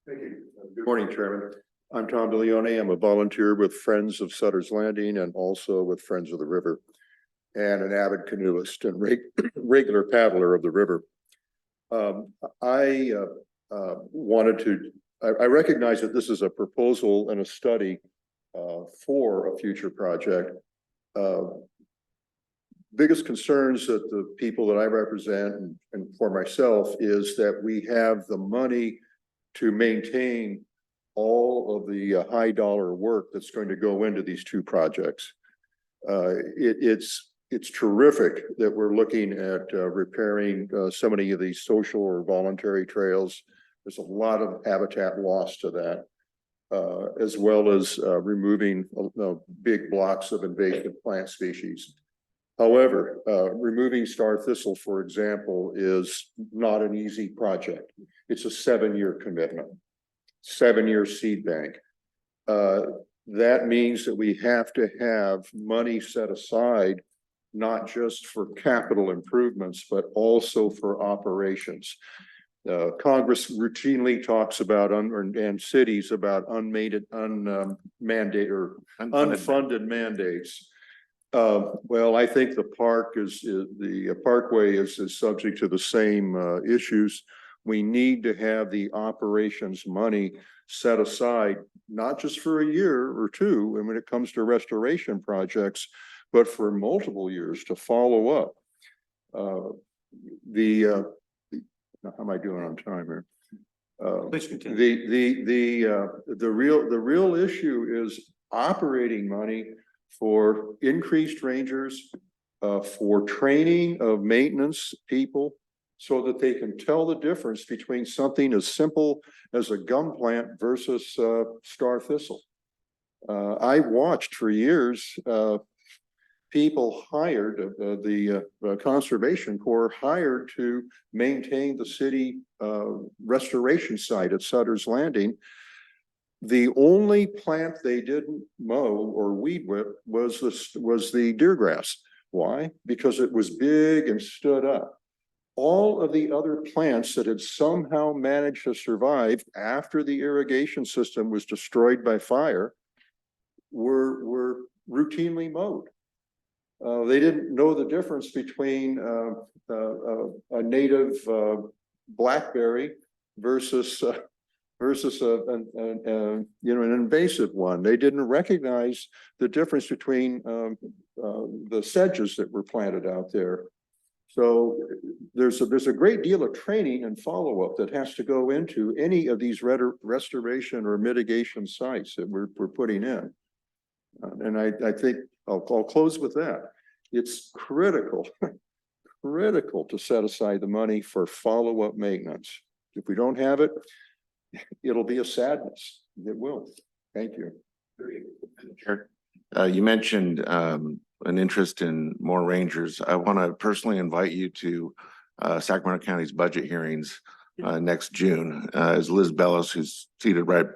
Thank you. Good morning, Chairman. I'm Tom DeLeone. I'm a volunteer with Friends of Sutter's Landing and also with Friends of the River, and an avid canoeist and regular paddler of the river. I recognize that this is a proposal and a study for a future project. Biggest concerns that the people that I represent and for myself is that we have the money to maintain all of the high dollar work that's going to go into these two projects. It's terrific that we're looking at repairing so many of these social or voluntary trails. There's a lot of habitat loss to that, as well as removing big blocks of invasive plant species. However, removing star thistle, for example, is not an easy project. It's a 7-year commitment. 7-year seed bank. That means that we have to have money set aside, not just for capital improvements, but also for operations. Congress routinely talks about and cities about unfunded mandates. Well, I think the parkway is subject to the same issues. We need to have the operations money set aside, not just for a year or two, and when it comes to restoration projects, but for multiple years to follow up. How am I doing on time here? Please continue. The real issue is operating money for increased rangers, for training of maintenance people, so that they can tell the difference between something as simple as a gum plant versus star thistle. I watched for years people hired, the Conservation Corps hired to maintain the city restoration site at Sutter's Landing. The only plant they didn't mow or weed whip was the deer grass. Why? Because it was big and stood up. All of the other plants that had somehow managed to survive after the irrigation system was destroyed by fire were routinely mowed. They didn't know the difference between a native blackberry versus an invasive one. They didn't recognize the difference between the sedges that were planted out there. So there's a great deal of training and follow-up that has to go into any of these restoration or mitigation sites that we're putting in. And I think I'll close with that. It's critical to set aside the money for follow-up maintenance. If we don't have it, it'll be a sadness. It will. Thank you. Sure. You mentioned an interest in more rangers. I want to personally invite you to Sacramento County's budget hearings next June. As Liz Bellis, who's seated right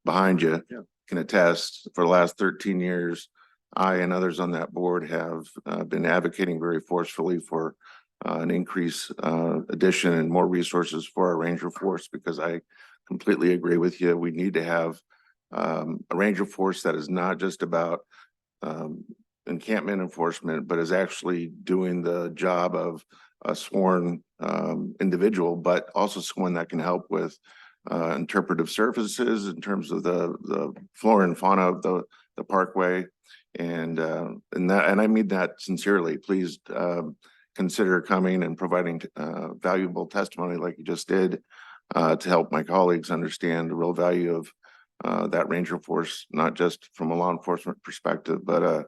behind you, can attest, for the last 13 years, I and others on that board have been advocating very forcefully for an increase, addition and more resources for our ranger force, because I completely agree with you. We need to have a ranger force that is not just about encampment enforcement, but is actually doing the job of a sworn individual, but also someone that can help with interpretive services in terms of the flora and fauna of the parkway. And I mean that sincerely. Please consider coming and providing valuable testimony like you just did to help my colleagues understand the real value of that ranger force, not just from a law enforcement perspective, but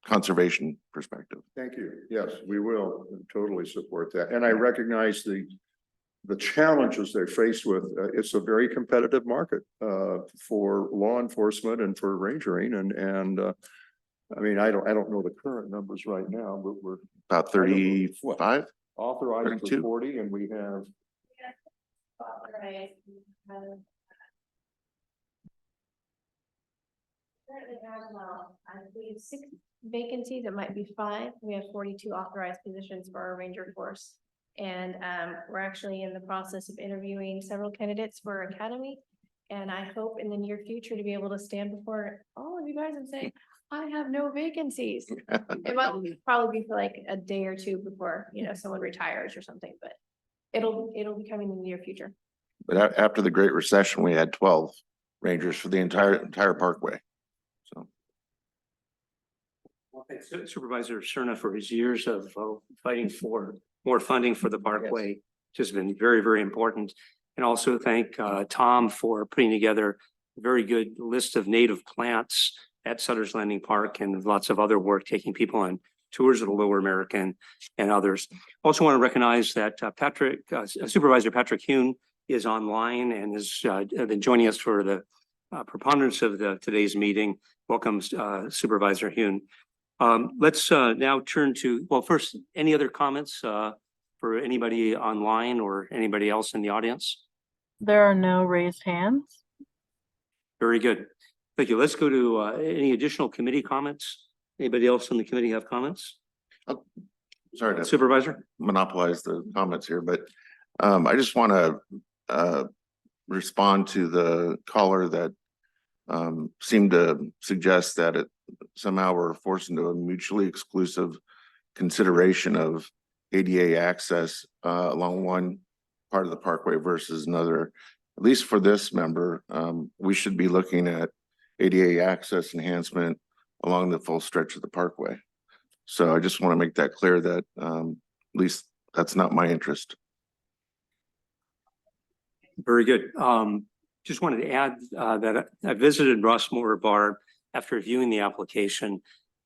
conservation perspective. Thank you. Yes, we will totally support that. And I recognize the challenges they're faced with. It's a very competitive market for law enforcement and for rangering. And I mean, I don't know the current numbers right now, but we're about 35 authorized 32. for 40, and we have currently have about, I believe, 6 vacancies. It might be 5. We have 42 authorized positions for our ranger force. And we're actually in the process of interviewing several candidates for our academy. And I hope in the near future to be able to stand before all of you guys and say, I have no vacancies. It might probably be for like a day or two before, someone retires or something, but it'll be coming in the near future. But after the Great Recession, we had 12 rangers for the entire parkway. So. Well, thanks Supervisor Cerna for his years of fighting for more funding for the parkway, which has been very, very important. And also thank Tom for putting together a very good list of native plants at Sutter's Landing Park and lots of other work, taking people on tours of the Lower American and others. Also want to recognize that Supervisor Patrick Hune is online and has been joining us for the preponderance of today's meeting. Welcome, Supervisor Hune. Let's now turn to, well, first, any other comments for anybody online or anybody else in the audience? There are no raised hands. Very good. Thank you. Let's go to any additional committee comments. Anybody else in the committee have comments? Oh, sorry to Supervisor monopolize the comments here, but I just want to respond to the caller that seemed to suggest that it somehow we're forced into a mutually exclusive consideration of ADA access along one part of the parkway versus another. At least for this member, we should be looking at ADA access enhancement along the full stretch of the parkway. So I just want to make that clear that at least that's not my interest. Very good. Just wanted to add that I visited Rossmoor Bar after reviewing the application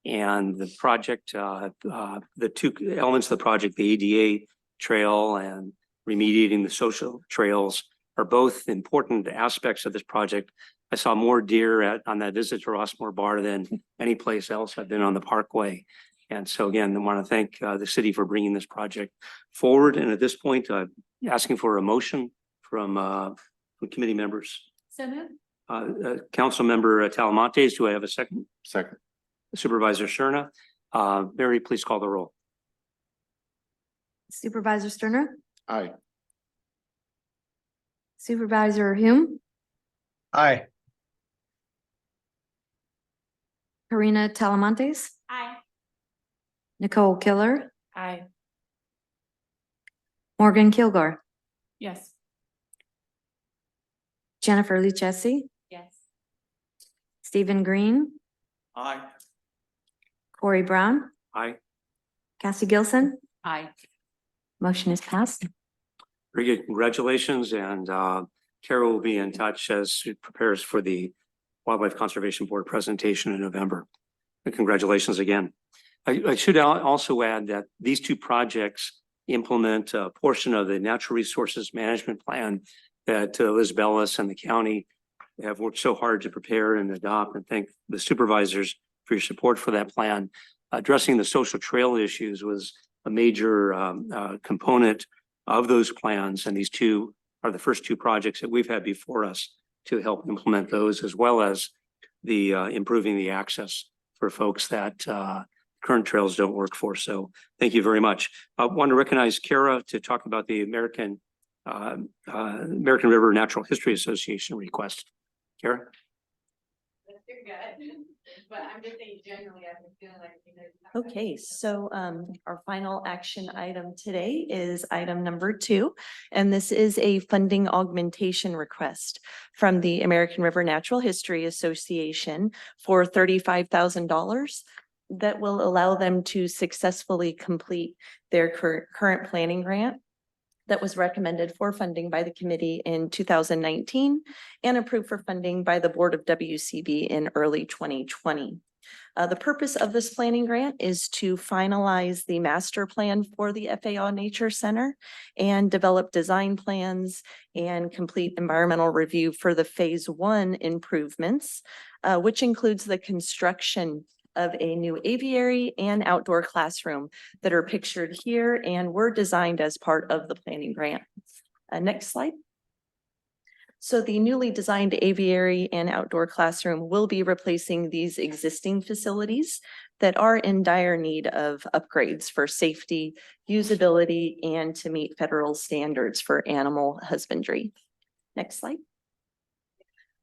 and the project, the two elements of the project, the ADA trail and remediating the social trails are both important aspects of this project. I saw more deer on that visit to Rossmoor Bar than any place else I've been on the parkway. And so again, I want to thank the city for bringing this project forward. And at this point, asking for a motion from committee members. So moved. Council member Talamontes, do I have a second? Second. Supervisor Cerna. Mary, please call the roll. Supervisor Sterner, Aye. Supervisor Hume, Aye. Karina Talamontes, Aye. Nicole Killer, Aye. Morgan Kilgore, Yes. Jennifer Lucchesi, Yes. Stephen Green, Aye. Corey Brown, Aye. Cassie Gilson. Aye. Motion is passed. Very good. Congratulations. And Kara will be in touch as she prepares for the Wildlife Conservation Board presentation in November. And congratulations again. I should also add that these two projects implement a portion of the natural resources management plan that Liz Bellis and the county have worked so hard to prepare and adopt, and thank the supervisors for your support for that plan. Addressing the social trail issues was a major component of those plans. And these two are the first two projects that we've had before us to help implement those, as well as the improving the access for folks that current trails don't work for. So thank you very much. I want to recognize Kara to talk about the American River Natural History Association request. Kara? You're good, but I'm just saying generally, I've been feeling like. Okay, so our final action item today is item number 2, and this is a funding augmentation request from the American River Natural History Association for $35,000 that will allow them to successfully complete their current planning grant that was recommended for funding by the committee in 2019 and approved for funding by the Board of WCB in early 2020. The purpose of this planning grant is to finalize the master plan for the FAO Nature Center and develop design plans and complete environmental review for the phase 1 improvements, which includes the construction of a new aviary and outdoor classroom that are pictured here and were designed as part of the planning grant. Next slide. So the newly designed aviary and outdoor classroom will be replacing these existing facilities that are in dire need of upgrades for safety, usability, and to meet federal standards for animal husbandry. Next slide.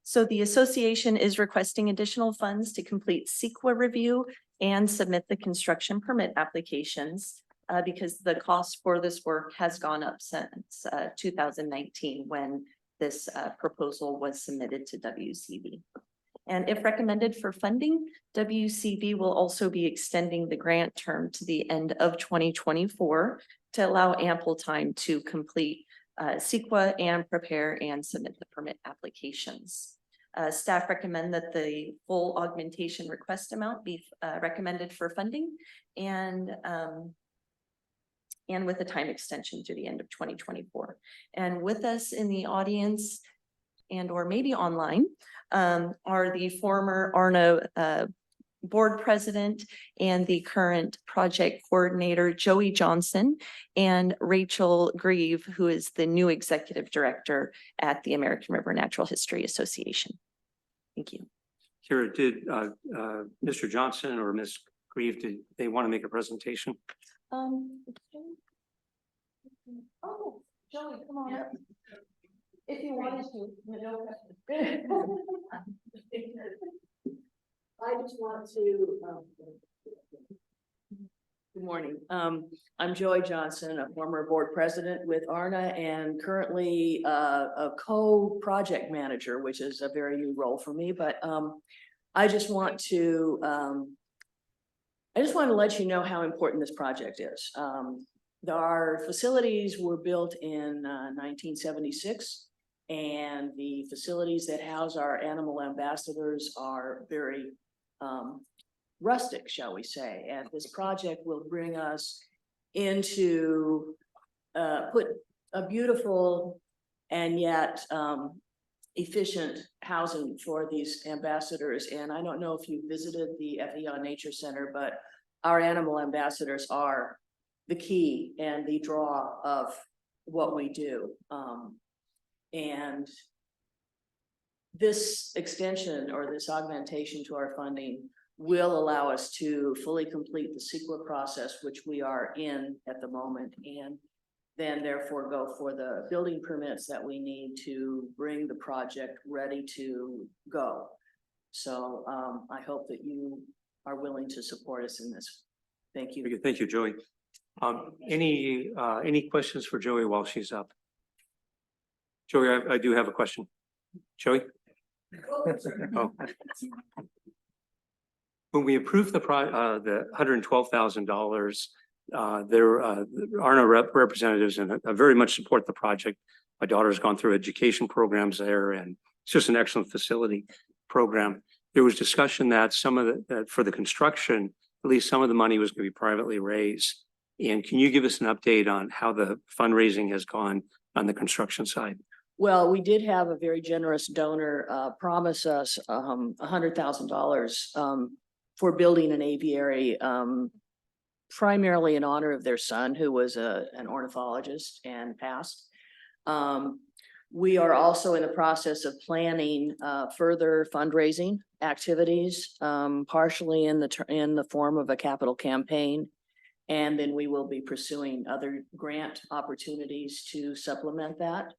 So the association is requesting additional funds to complete CEQA review and submit the construction permit applications because the cost for this work has gone up since 2019 when this proposal was submitted to WCB. And if recommended for funding, WCB will also be extending the grant term to the end of 2024 to allow ample time to complete CEQA and prepare and submit the permit applications. Staff recommend that the full augmentation request amount be recommended for funding and with a time extension to the end of 2024. And with us in the audience and or maybe online are the former ARNA board president and the current project coordinator, Joey Johnson, and Rachel Grieve, who is the new executive director at the American River Natural History Association. Thank you. Kara, did Mr. Johnson or Ms. Grieve, did they want to make a presentation? Oh, Joey, come on up. If you wanted to. I just want to, good morning. I'm Joy Johnson, a former board president with ARNA and currently a co-project manager, which is a very new role for me. But I just want to let you know how important this project is. Our facilities were built in 1976, and the facilities that house our animal ambassadors are very rustic, shall we say. And this project will bring us into put a beautiful and yet efficient housing for these ambassadors. And I don't know if you visited the FAO Nature Center, but our animal ambassadors are the key and the draw of what we do. And this extension or this augmentation to our funding will allow us to fully complete the CEQA process, which we are in at the moment, and then therefore go for the building permits that we need to bring the project ready to go. So I hope that you are willing to support us in this. Thank you. Thank you, Joey. Any questions for Joey while she's up? Joey, I do have a question. Joey? Oh. When we approved the $112,000, ARNA representatives and I very much support the project. My daughter's gone through education programs there, and it's just an excellent facility program. There was discussion that some of the for the construction, at least some of the money was going to be privately raised. And can you give us an update on how the fundraising has gone on the construction side? Well, we did have a very generous donor promise us $100,000 for building an aviary primarily in honor of their son, who was an ornithologist and passed. We are also in the process of planning further fundraising activities, partially in the form of a capital campaign. And then we will be pursuing other grant opportunities to supplement that.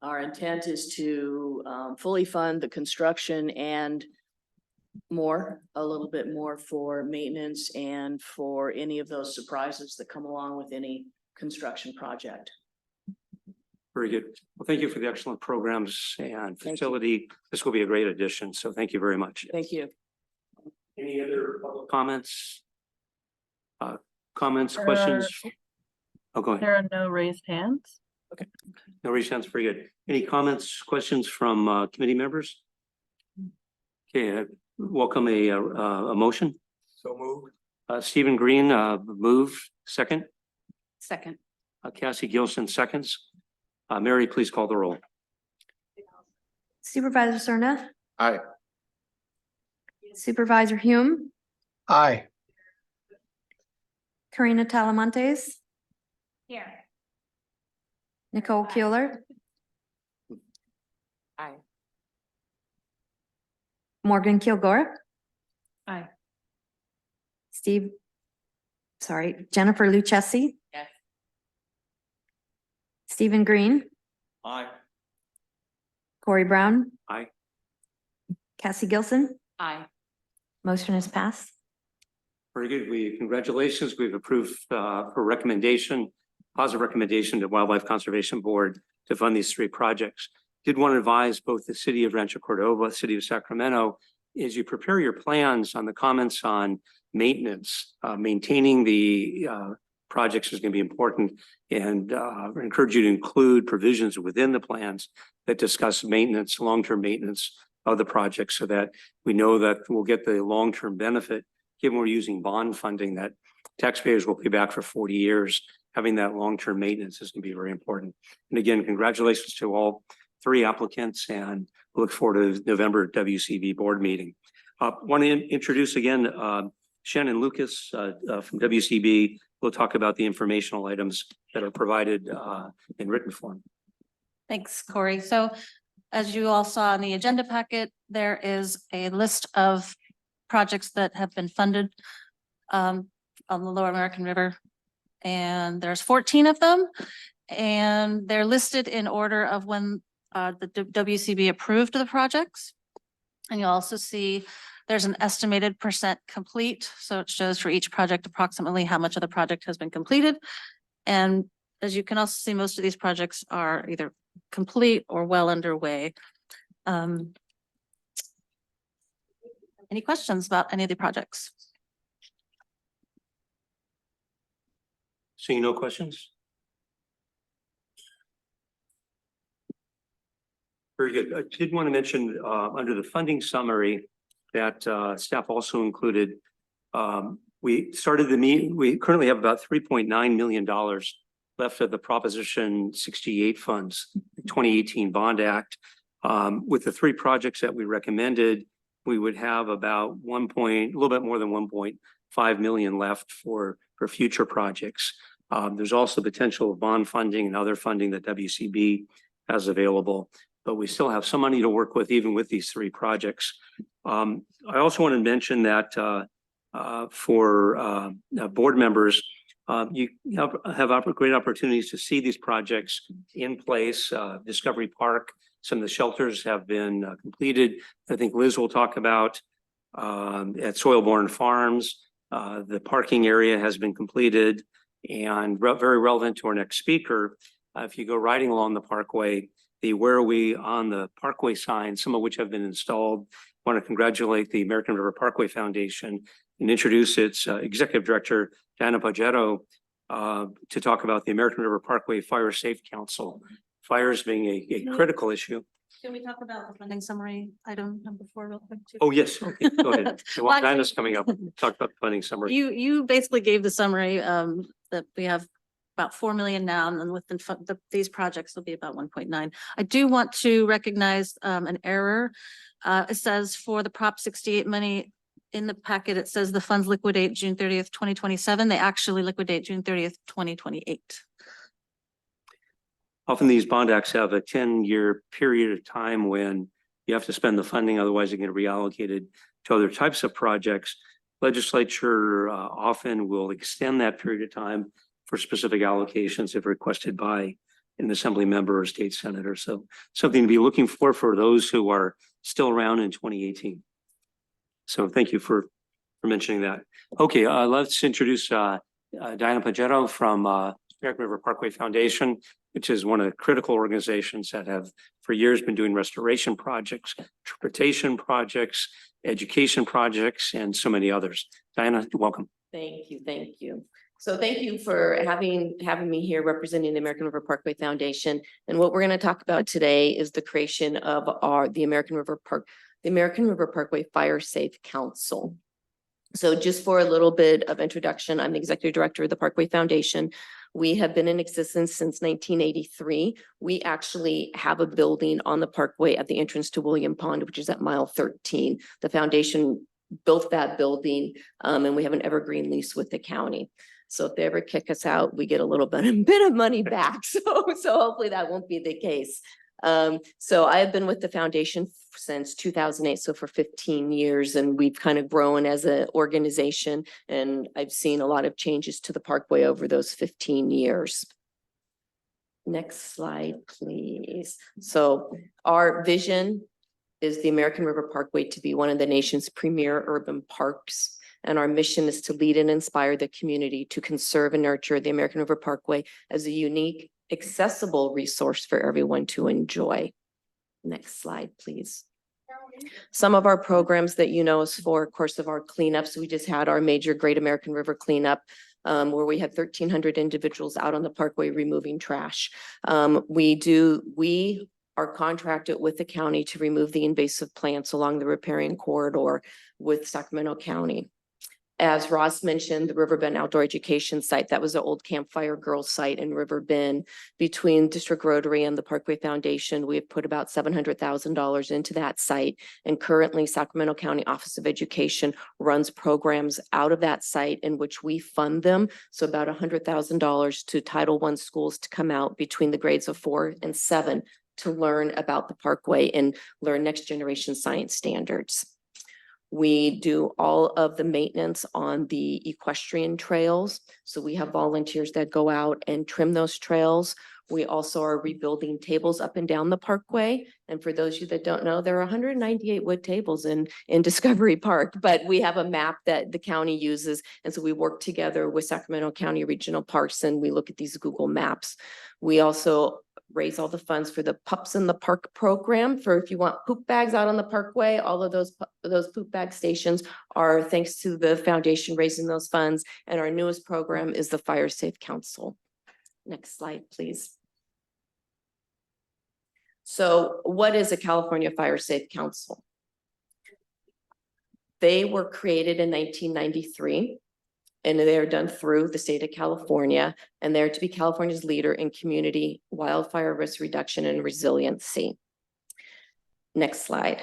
Our intent is to fully fund the construction and a little bit more for maintenance and for any of those surprises that come along with any construction project. Very good. Well, thank you for the excellent programs and facility. This will be a great addition. So thank you very much. Thank you. Any other public comments? Comments, questions? Oh, go ahead. There are no raised hands. Okay. No raised hands. Very good. Any comments, questions from committee members? Okay, welcome a motion. So moved. Stephen Green, move, second. Second. Cassie Gilson, seconds. Mary, please call the roll. Supervisor Serna, Aye. Supervisor Hume, Aye. Karina Talamontes, Here. Nicole Keeler, Aye. Morgan Kilgore, Aye. Jennifer Lucchesi, Yes. Stephen Green, Aye. Corey Brown, Aye. Cassie Gilson. Aye. Motion is passed. Very good. Congratulations. We've approved for recommendation, positive recommendation to Wildlife Conservation Board to fund these three projects. Did want to advise both the city of Rancho Cordova, city of Sacramento, as you prepare your plans on the comments on maintenance, maintaining the projects is going to be important, and encourage you to include provisions within the plans that discuss maintenance, long-term maintenance of the project, so that we know that we'll get the long-term benefit. Given we're using bond funding that taxpayers will pay back for 40 years, having that long-term maintenance is going to be very important. And again, congratulations to all three applicants, and look forward to November WCB board meeting. Want to introduce again Shannon Lucas from WCB. We'll talk about the informational items that are provided in written form. Thanks, Corey. So as you all saw in the agenda packet, there is a list of projects that have been funded on the Lower American River. And there's 14 of them, and they're listed in order of when the WCB approved the projects. And you'll also see there's an estimated percent complete. So it shows for each project approximately how much of the project has been completed. And as you can also see, most of these projects are either complete or well underway. Any questions about any of the projects? Seeing no questions? Very good. I did want to mention under the funding summary that staff also included, we started the meeting, we currently have about $3.9 million left of the Proposition 68 funds, 2018 Bond Act. With the three projects that we recommended, we would have about a little bit more than 1.5 million left for future projects. There's also potential of bond funding and other funding that WCB has available, but we still have some money to work with even with these three projects. I also want to mention that for board members, you have great opportunities to see these projects in place. Discovery Park, some of the shelters have been completed. I think Liz will talk about at Soilborn Farms. The parking area has been completed, and very relevant to our next speaker. If you go riding along the parkway, the "Where are we" on the parkway signs, some of which have been installed. I want to congratulate the American River Parkway Foundation and introduce its executive director, Diana Pagetto, to talk about the American River Parkway Fire Safe Council. Fires being a critical issue. Can we talk about the funding summary item number 4 real quick too? Oh, yes. Okay, go ahead. Well, Diana's coming up. Talk about the funding summary. You basically gave the summary that we have about 4 million now, and then within these projects will be about 1.9. I do want to recognize an error. It says for the Prop 68 money, in the packet, it says the funds liquidate June 30th, 2027. They actually liquidate June 30th, 2028. Often these bond acts have a 10-year period of time when you have to spend the funding, otherwise they get reallocated to other types of projects. Legislature often will extend that period of time for specific allocations if requested by an assembly member or state senator. So something to be looking for those who are still around in 2018. So thank you for mentioning that. Okay, let's introduce Diana Pagetto from American River Parkway Foundation, which is one of the critical organizations that have for years been doing restoration projects, interpretation projects, education projects, and so many others. Diana, welcome. Thank you, thank you. So thank you for having me here representing the American River Parkway Foundation. And what we're going to talk about today is the creation of the American River Parkway Fire Safe Council. So just for a little bit of introduction, I'm the executive director of the Parkway Foundation. We have been in existence since 1983. We actually have a building on the Parkway at the entrance to William Pond, which is at mile 13. The foundation built that building, and we have an evergreen lease with the county. So if they ever kick us out, we get a little bit of money back. So hopefully that won't be the case. So I have been with the foundation since 2008, so for 15 years, and we've kind of grown as an organization, and I've seen a lot of changes to the Parkway over those 15 years. Next slide, please. So our vision is the American River Parkway to be one of the nation's premier urban parks. And our mission is to lead and inspire the community to conserve and nurture the American River Parkway as a unique, accessible resource for everyone to enjoy. Next slide, please. Some of our programs that you know is for, of course, of our cleanups. We just had our major Great American River cleanup, where we had 1,300 individuals out on the Parkway removing trash. We are contracted with the county to remove the invasive plants along the riparian corridor with Sacramento County. As Ross mentioned, the Riverbend Outdoor Education Site, that was an old Campfire Girls site in Riverbend. Between District Rotary and the Parkway Foundation, we have put about $700,000 into that site. And currently Sacramento County Office of Education runs programs out of that site in which we fund them. So about $100,000 to Title I schools to come out between the grades of 4 and 7 to learn about the Parkway and learn next generation science standards. We do all of the maintenance on the equestrian trails. So we have volunteers that go out and trim those trails. We also are rebuilding tables up and down the Parkway. And for those of you that don't know, there are 198 wood tables in Discovery Park, but we have a map that the county uses. And so we work together with Sacramento County Regional Parks and we look at these Google Maps. We also raise all the funds for the Pups in the Park program for if you want poop bags out on the Parkway. All of those poop bag stations are thanks to the foundation raising those funds. And our newest program is the Fire Safe Council. Next slide, please. So what is a California Fire Safe Council? They were created in 1993. And they are done through the state of California, and they're to be California's leader in community wildfire risk reduction and resiliency. Next slide.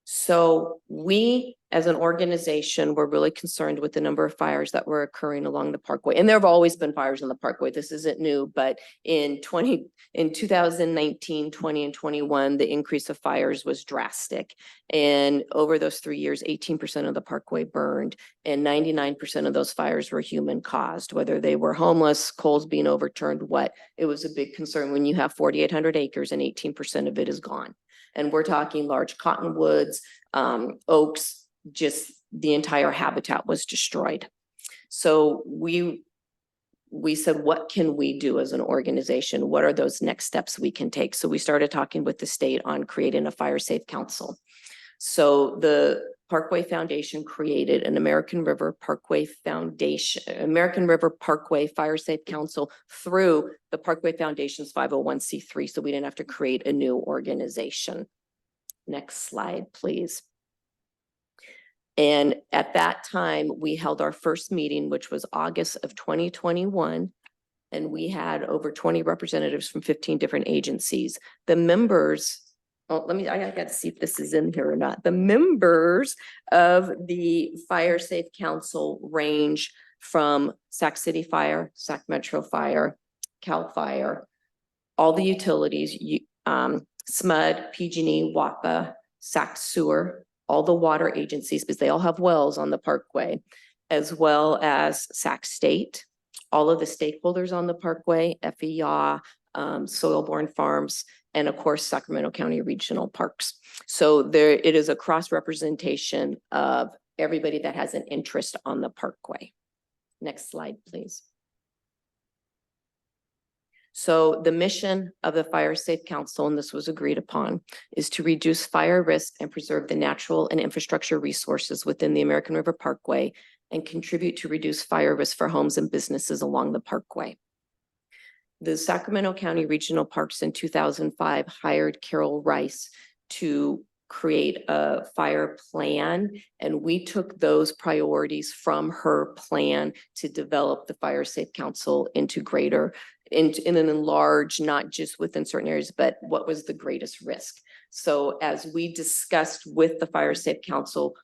So we, as an organization, were really concerned with the number of fires that were occurring along the Parkway. And there have always been fires on the Parkway. This isn't new, but in 2019, 20, and 21, the increase of fires was drastic. And over those 3 years, 18% of the Parkway burned, and 99% of those fires were human caused, whether they were homeless, coals being overturned, what. It was a big concern when you have 4,800 acres and 18% of it is gone. And we're talking large cottonwoods, oaks, just the entire habitat was destroyed. So we said, what can we do as an organization? What are those next steps we can take? So we started talking with the state on creating a Fire Safe Council. So the Parkway Foundation created an American River Parkway Fire Safe Council through the Parkway Foundation's 501c3. So we didn't have to create a new organization. Next slide, please. And at that time, we held our first meeting, which was August of 2021. And we had over 20 representatives from 15 different agencies. The members oh, I got to see if this is in here or not. The members of the Fire Safe Council range from Sac City Fire, Sac Metro Fire, CAL FIRE, all the utilities, SMUD, PG&E, WAPA, Sac Sewer, all the water agencies, because they all have wells on the parkway, as well as Sac State, all of the stakeholders on the parkway, FEA, Soil-Borne Farms, and of course, Sacramento County Regional Parks. So it is a cross-representation of everybody that has an interest on the parkway. Next slide, please. So the mission of the Fire Safe Council, and this was agreed upon, is to reduce fire risk and preserve the natural and infrastructure resources within the American River Parkway and contribute to reduce fire risk for homes and businesses along the parkway. The Sacramento County Regional Parks in 2005 hired Carol Rice to create a fire plan, and we took those priorities from her plan to develop the Fire Safe Council into greater, in an enlarged, not just within certain areas, but what was the greatest risk. So as we discussed with the Fire Safe Council,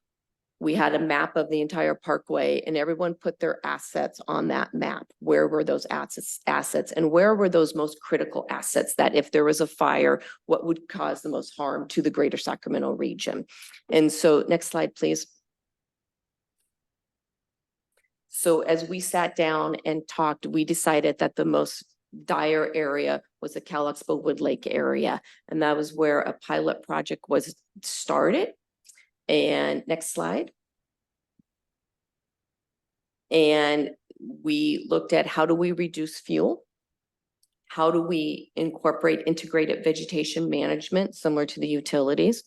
we had a map of the entire parkway and everyone put their assets on that map. Where were those assets and where were those most critical assets that if there was a fire, what would cause the most harm to the greater Sacramento region? And so next slide, please. So as we sat down and talked, we decided that the most dire area was the Cal Expo Wood Lake area. And that was where a pilot project was started. And next slide. And we looked at how do we reduce fuel? How do we incorporate integrated vegetation management similar to the utilities?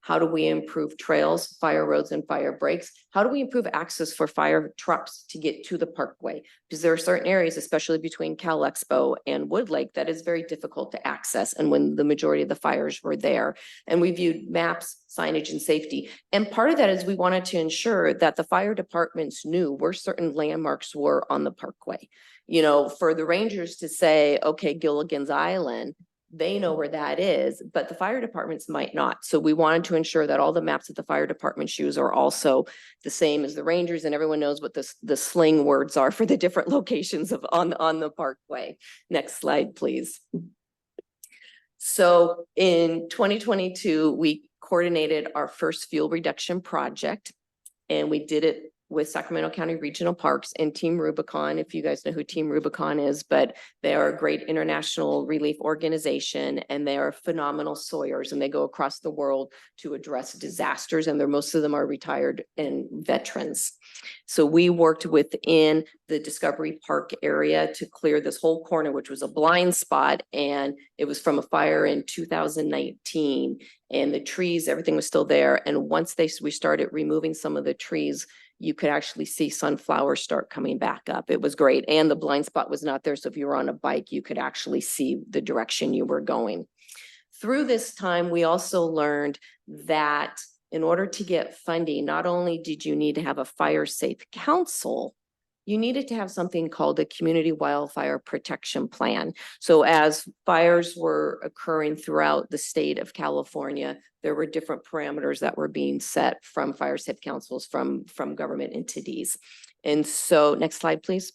How do we improve trails, fire roads, and fire breaks? How do we improve access for fire trucks to get to the parkway? Because there are certain areas, especially between Cal Expo and Wood Lake, that is very difficult to access. And when the majority of the fires were there, and we viewed maps, signage, and safety. And part of that is we wanted to ensure that the fire departments knew where certain landmarks were on the parkway. You know, for the rangers to say, okay, Gilligan's Island, they know where that is, but the fire departments might not. So we wanted to ensure that all the maps that the fire departments use are also the same as the rangers, and everyone knows what the sling words are for the different locations of on the parkway. Next slide, please. So in 2022, we coordinated our first fuel reduction project, and we did it with Sacramento County Regional Parks and Team Rubicon, if you guys know who Team Rubicon is, but they are a great international relief organization and they are phenomenal sawyers and they go across the world to address disasters, and most of them are retired and veterans. So we worked within the Discovery Park area to clear this whole corner, which was a blind spot, and it was from a fire in 2019, and the trees, everything was still there. And once we started removing some of the trees, you could actually see sunflowers start coming back up. It was great. And the blind spot was not there. So if you were on a bike, you could actually see the direction you were going. Through this time, we also learned that in order to get funding, not only did you need to have a fire safe council, you needed to have something called a community wildfire protection plan. So as fires were occurring throughout the state of California, there were different parameters that were being set from fire safe councils, from government entities. And so next slide, please.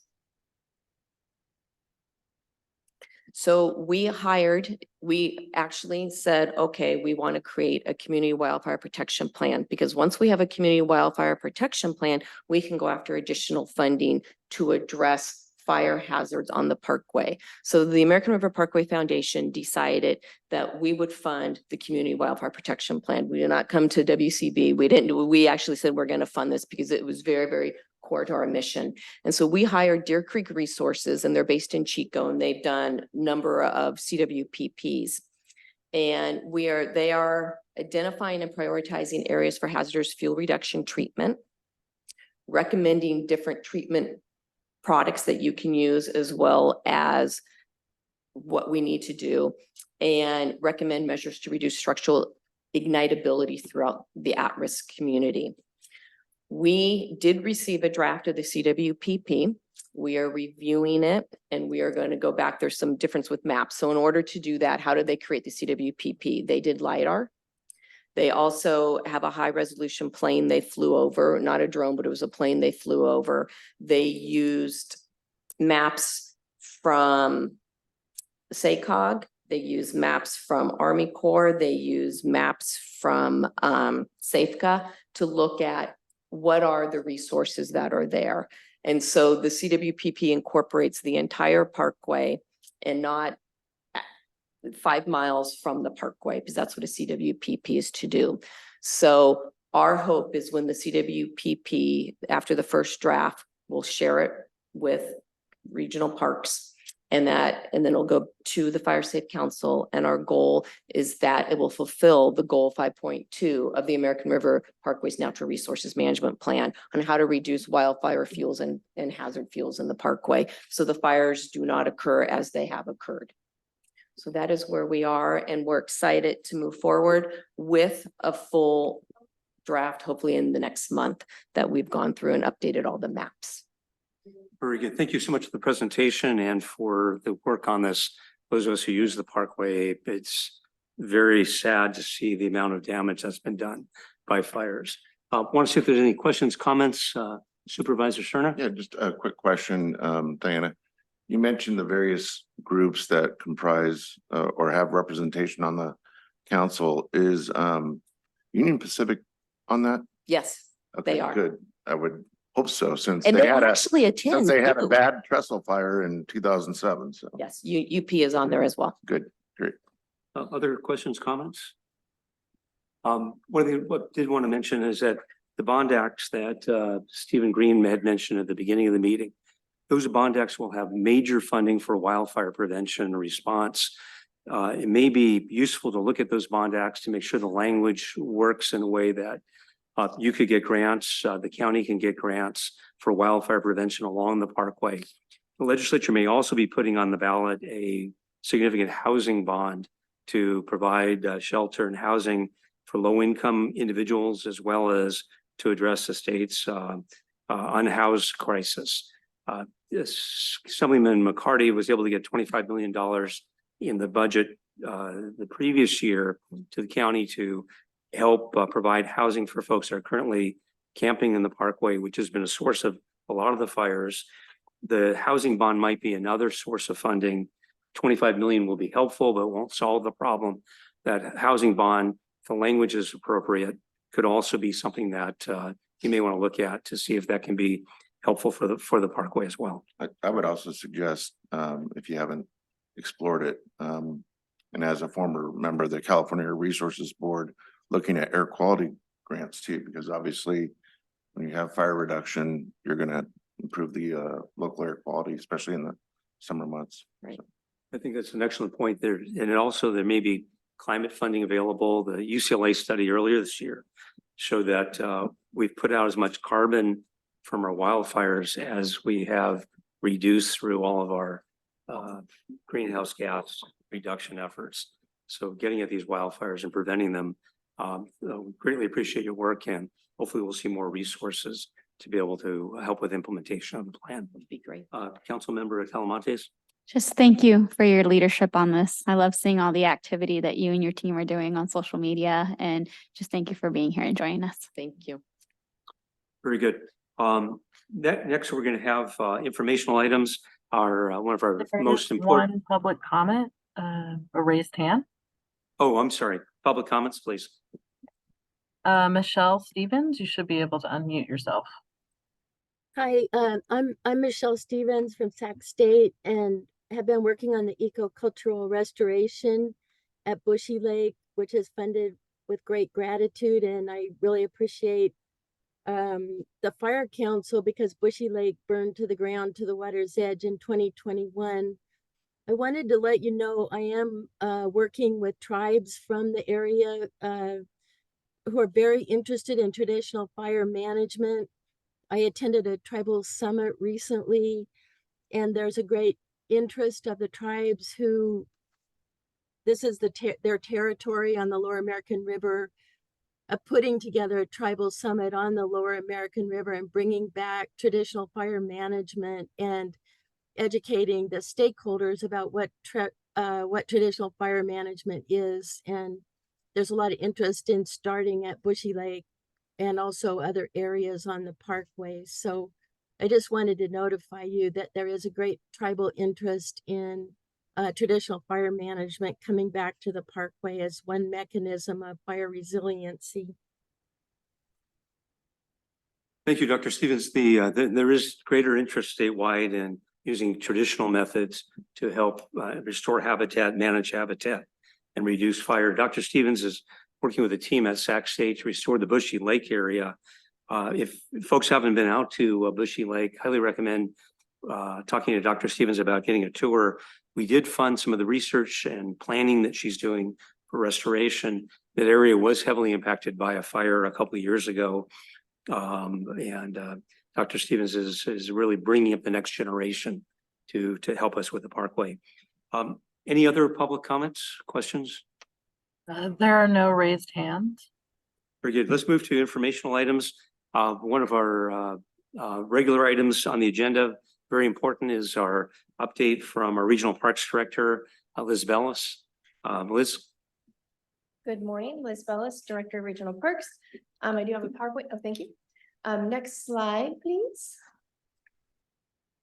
So we actually said, okay, we want to create a community wildfire protection plan, because once we have a community wildfire protection plan, we can go after additional funding to address fire hazards on the parkway. So the American River Parkway Foundation decided that we would fund the community wildfire protection plan. We did not come to WCB. We actually said we're going to fund this because it was very, very core to our mission. And so we hired Deer Creek Resources, and they're based in Chico, and they've done a number of CWPPs. And they are identifying and prioritizing areas for hazardous fuel reduction treatment, recommending different treatment products that you can use, as well as what we need to do, and recommend measures to reduce structural ignitability throughout the at-risk community. We did receive a draft of the CWPP, We are reviewing it and we are going to go back. There's some difference with maps. So in order to do that, how did they create the CWPP? They did LiDAR. They also have a high resolution plane they flew over, not a drone, but it was a plane they flew over. They used maps from SACOG. They use maps from Army Corps. They use maps from SAFCA to look at what are the resources that are there. And so the CWPP incorporates the entire parkway and not 5 miles from the parkway, because that's what a CWPP is to do. So our hope is when the CWPP, after the first draft, we'll share it with regional parks and then it'll go to the Fire Safe Council. And our goal is that it will fulfill the goal 5.2 of the American River Parkway's Natural Resources Management Plan on how to reduce wildfire fuels and hazard fuels in the parkway, so the fires do not occur as they have occurred. So that is where we are, and we're excited to move forward with a full draft, hopefully in the next month, that we've gone through and updated all the maps. Very good. Thank you so much for the presentation and for the work on this. Those of us who use the parkway, it's very sad to see the amount of damage that's been done by fires. Want to see if there's any questions, comments, Supervisor Cerna? Yeah, just a quick question, Diana. You mentioned the various groups that comprise or have representation on the council. Is Union Pacific on that? Yes, Okay, they are. good. I would hope so, since And they they had actually attend. since they had a too. bad trestle fire in 2007. So Yes, UP is on there as well. good, great. Other questions, comments? What did want to mention is that the bond acts that Stephen Green had mentioned at the beginning of the meeting, those bond acts will have major funding for wildfire prevention and response. It may be useful to look at those bond acts to make sure the language works in a way that you could get grants, the county can get grants for wildfire prevention along the parkway. The legislature may also be putting on the ballot a significant housing bond to provide shelter and housing for low-income individuals, as well as to address the state's unhoused crisis. Assemblyman McCarty was able to get $25 million in the budget the previous year to the county to help provide housing for folks that are currently camping in the parkway, which has been a source of a lot of the fires. The housing bond might be another source of funding. 25 million will be helpful, but won't solve the problem. That housing bond, if the language is appropriate, could also be something that you may want to look at to see if that can be helpful for the parkway as well. I would also suggest, if you haven't explored it, and as a former member of the California Air Resources Board, looking at air quality grants too, because obviously when you have fire reduction, you're going to improve the local air quality, especially in the summer months. Right. So. I think that's an excellent point there. And also there may be climate funding available. The UCLA study earlier this year showed that we've put out as much carbon from our wildfires as we have reduced through all of our greenhouse gas reduction efforts. So getting at these wildfires and preventing them, we greatly appreciate your work, and hopefully we'll see more resources to be able to help with implementation of the plan. Would be great. Council Member Talamantes. Just thank you for your leadership on this. I love seeing all the activity that you and your team are doing on social media, and just thank you for being here and joining us. Thank you. Very good. Next, we're going to have informational items. One of our most important. One public comment, a raised hand. Oh, I'm sorry. Public comments, please. Michelle Stevens, you should be able to unmute yourself. Hi, I'm Michelle Stevens from Sac State and have been working on the ecocultural restoration at Bushy Lake, which is funded with great gratitude. And I really appreciate the Fire Council, because Bushy Lake burned to the ground to the water's edge in 2021. I wanted to let you know I am working with tribes from the area who are very interested in traditional fire management. I attended a tribal summit recently, and there's a great interest of the tribes who this is their territory on the Lower American River. putting together a tribal summit on the Lower American River and bringing back traditional fire management and educating the stakeholders about what traditional fire management is. And there's a lot of interest in starting at Bushy Lake and also other areas on the parkway. So I just wanted to notify you that there is a great tribal interest in traditional fire management coming back to the parkway as one mechanism of fire resiliency. Thank you, Dr. Stevens. There is greater interest statewide in using traditional methods to help restore habitat, manage habitat, and reduce fire. Dr. Stevens is working with a team at Sac State to restore the Bushy Lake area. If folks haven't been out to Bushy Lake, highly recommend talking to Dr. Stevens about getting a tour. We did fund some of the research and planning that she's doing for restoration. That area was heavily impacted by a fire a couple of years ago. Dr. Stevens is really bringing up the next generation to help us with the parkway. Any other public comments, questions? There are no raised hands. Very good. Let's move to informational items. One of our regular items on the agenda, very important, is our update from our Regional Parks Director, Liz Bellis. Liz. Good morning, Liz Bellis, Director of Regional Parks. I do have a PowerPoint. Oh, thank you. Next slide, please.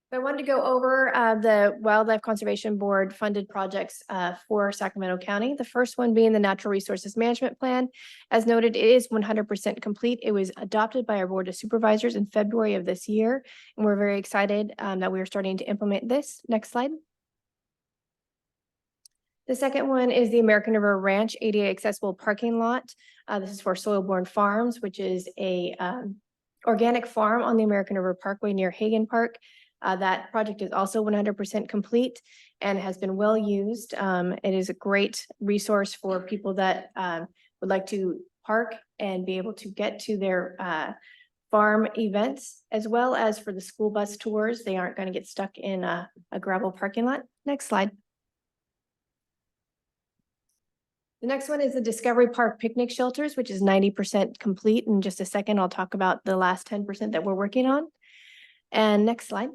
I wanted to go over the Wildlife Conservation Board funded projects for Sacramento County. The first one being the Natural Resources Management Plan. As noted, it is 100% complete. It was adopted by our Board of Supervisors in February of this year, and we're very excited that we are starting to implement this. Next slide. The second one is the American River Ranch ADA accessible parking lot. This is for Soilborne Farms, which is a organic farm on the American River Parkway near Hagen Park. That project is also 100% complete and has been well used. It is a great resource for people that would like to park and be able to get to their farm events, as well as for the school bus tours. They aren't going to get stuck in a gravel parking lot. Next slide. The next one is the Discovery Park picnic shelters, which is 90% complete. In just a second, I'll talk about the last 10% that we're working on. And next slide.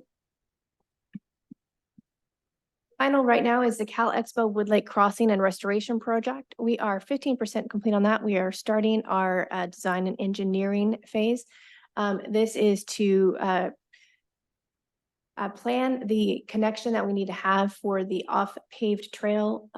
Final right now is the Cal Expo Wood Lake Crossing and Restoration Project. We are 15% complete on that. We are starting our design and engineering phase. This is to plan the connection that we need to have for the off-paved trail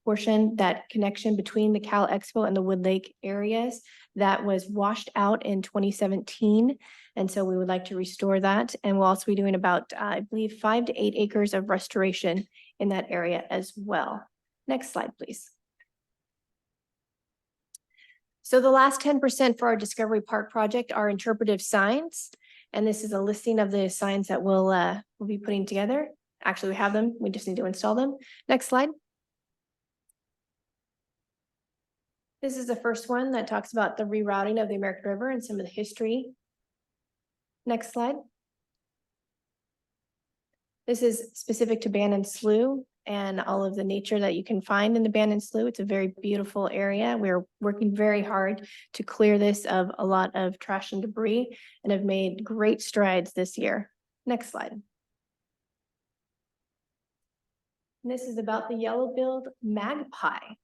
portion, that connection between the Cal Expo and the Wood Lake areas that was washed out in 2017. And so we would like to restore that. And we'll also be doing about, I believe, 5 to 8 acres of restoration in that area as well. Next slide, please. So the last 10% for our Discovery Park project are interpretive signs. And this is a listing of the signs that we'll be putting together. Actually, we have them. We just need to install them. Next slide. This is the first one that talks about the rerouting of the American River and some of the history. Next slide. This is specific to Bannon Slough and all of the nature that you can find in the Bannon Slough. It's a very beautiful area. We're working very hard to clear this of a lot of trash and debris and have made great strides this year. Next slide. And this is about the yellow-billed magpie,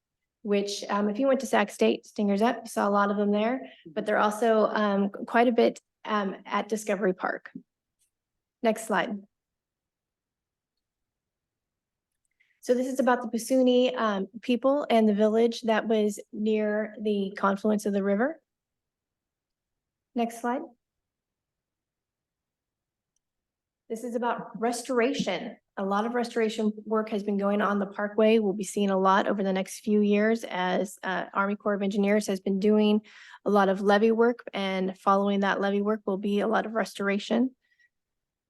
which if you went to Sac State, Stingers Up, you saw a lot of them there, but they're also quite a bit at Discovery Park. Next slide. So this is about the Pisuni people and the village that was near the confluence of the river. Next slide. This is about restoration. A lot of restoration work has been going on the parkway. We'll be seeing a lot over the next few years as Army Corps of Engineers has been doing a lot of levee work, and following that levee work will be a lot of restoration.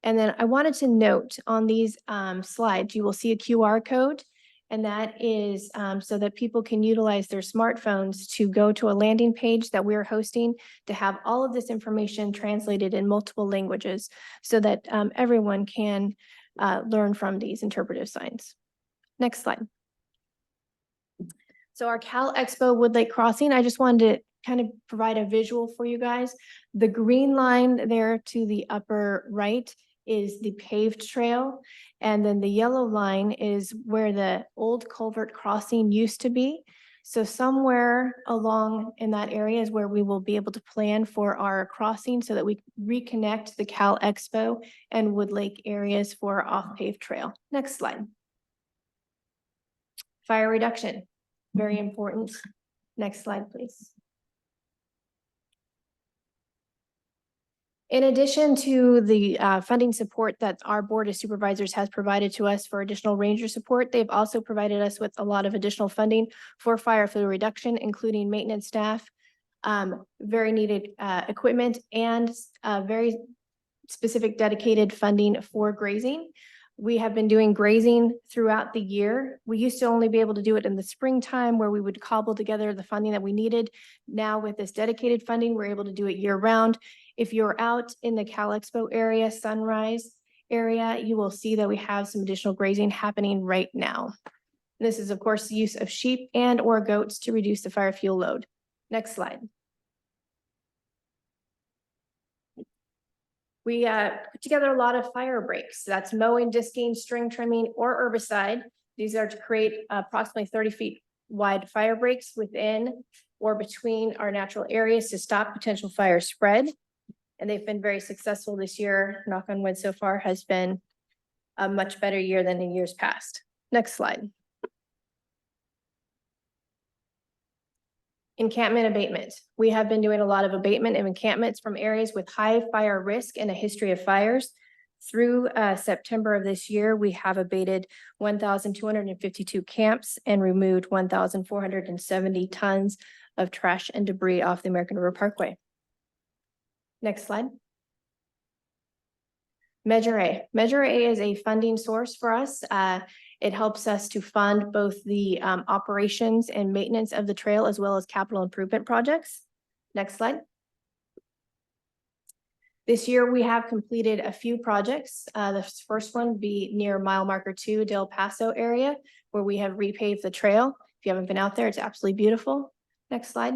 And then I wanted to note on these slides, you will see a QR code, and that is so that people can utilize their smartphones to go to a landing page that we're hosting to have all of this information translated in multiple languages so that everyone can learn from these interpretive signs. Next slide. So our Cal Expo Wood Lake Crossing, I just wanted to kind of provide a visual for you guys. The green line there to the upper right is the paved trail. And then the yellow line is where the old culvert crossing used to be. So somewhere along in that area is where we will be able to plan for our crossing so that we reconnect the Cal Expo and Wood Lake areas for our off-paved trail. Next slide. Fire reduction, very important. Next slide, please. In addition to the funding support that our Board of Supervisors has provided to us for additional ranger support, they've also provided us with a lot of additional funding for fire fuel reduction, including maintenance staff, very needed equipment, and very specific dedicated funding for grazing. We have been doing grazing throughout the year. We used to only be able to do it in the springtime where we would cobble together the funding that we needed. Now with this dedicated funding, we're able to do it year round. If you're out in the Cal Expo area, Sunrise area, you will see that we have some additional grazing happening right now. This is of course the use of sheep and or goats to reduce the fire fuel load. Next slide. We put together a lot of fire breaks. That's mowing, disking, string trimming, or herbicide. These are to create approximately 30 feet wide fire breaks within or between our natural areas to stop potential fire spread. And they've been very successful this year. Knock on wood, so far has been a much better year than in years past. Next slide. Encampment abatement. We have been doing a lot of abatement of encampments from areas with high fire risk and a history of fires. Through September of this year, we have abated 1,252 camps and removed 1,470 tons of trash and debris off the American River Parkway. Next slide. Measure A. Measure A is a funding source for us. It helps us to fund both the operations and maintenance of the trail as well as capital improvement projects. Next slide. This year, we have completed a few projects. The first one be near mile marker 2, Del Paso area, where we have repaved the trail. If you haven't been out there, it's absolutely beautiful. Next slide.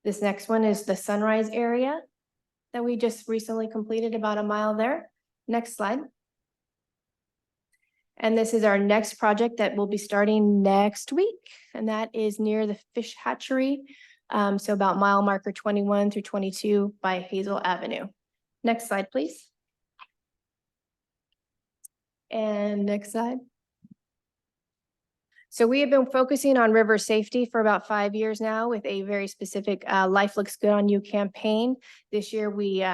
This next one is the Sunrise area that we just recently completed about a mile there. Next slide. And this is our next project that will be starting next week. And that is near the fish hatchery. So about mile marker 21 through 22 by Hazel Avenue. Next slide, please. And next slide. So we have been focusing on river safety for about 5 years now with a very specific Life Looks Good on You campaign. This year we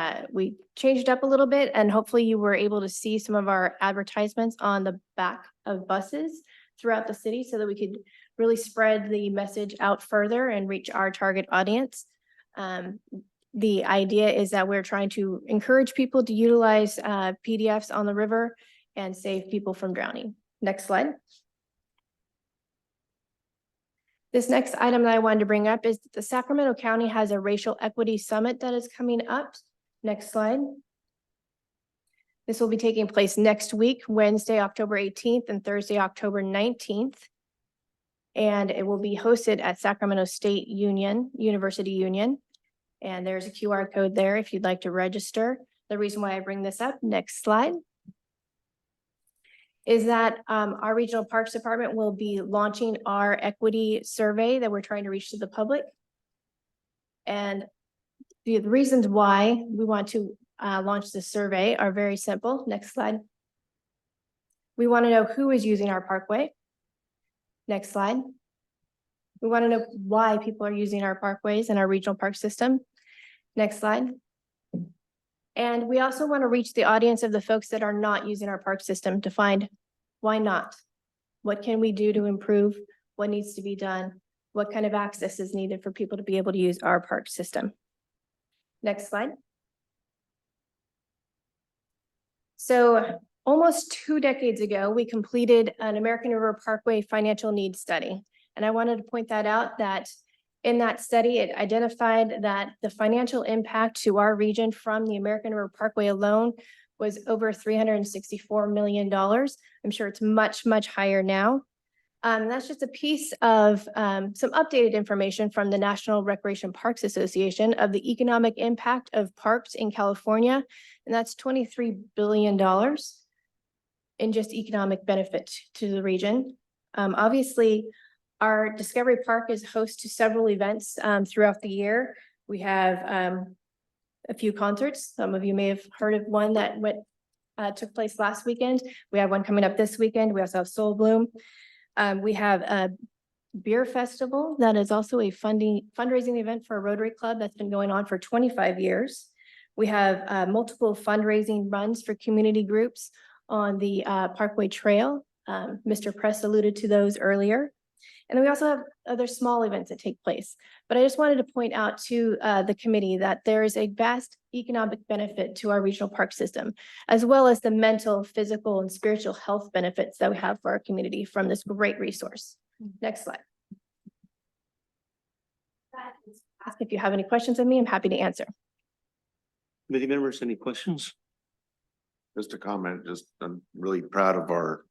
changed up a little bit, and hopefully you were able to see some of our advertisements on the back of buses throughout the city so that we could really spread the message out further and reach our target audience. The idea is that we're trying to encourage people to utilize PDFs on the river and save people from drowning. Next slide. This next item that I wanted to bring up is that the Sacramento County has a racial equity summit that is coming up. Next slide. This will be taking place next week, Wednesday, October 18th and Thursday, October 19th. And it will be hosted at Sacramento State University Union. And there's a QR code there if you'd like to register. The reason why I bring this up, next slide, is that our Regional Parks Department will be launching our equity survey that we're trying to reach to the public. And the reasons why we want to launch this survey are very simple. Next slide. We want to know who is using our parkway. Next slide. We want to know why people are using our parkways and our regional park system. Next slide. And we also want to reach the audience of the folks that are not using our park system to find why not? What can we do to improve? What needs to be done? What kind of access is needed for people to be able to use our park system? Next slide. So almost 2 decades ago, we completed an American River Parkway financial needs study. And I wanted to point that out that in that study, it identified that the financial impact to our region from the American River Parkway alone was over $364 million. I'm sure it's much, much higher now. That's just a piece of some updated information from the National Recreation Parks Association of the economic impact of parks in California. And that's $23 billion in just economic benefit to the region. Obviously, our Discovery Park is host to several events throughout the year. We have a few concerts. Some of you may have heard of one that took place last weekend. We have one coming up this weekend. We also have Soul Bloom. We have a beer festival that is also a fundraising event for a Rotary Club that's been going on for 25 years. We have multiple fundraising runs for community groups on the Parkway Trail. Mr. Press alluded to those earlier. And then we also have other small events that take place. But I just wanted to point out to the committee that there is a vast economic benefit to our regional park system, as well as the mental, physical, and spiritual health benefits that we have for our community from this great resource. Next slide. Ask if you have any questions of me, I'm happy to answer. Committee members, any questions? Just a comment, I'm really proud of our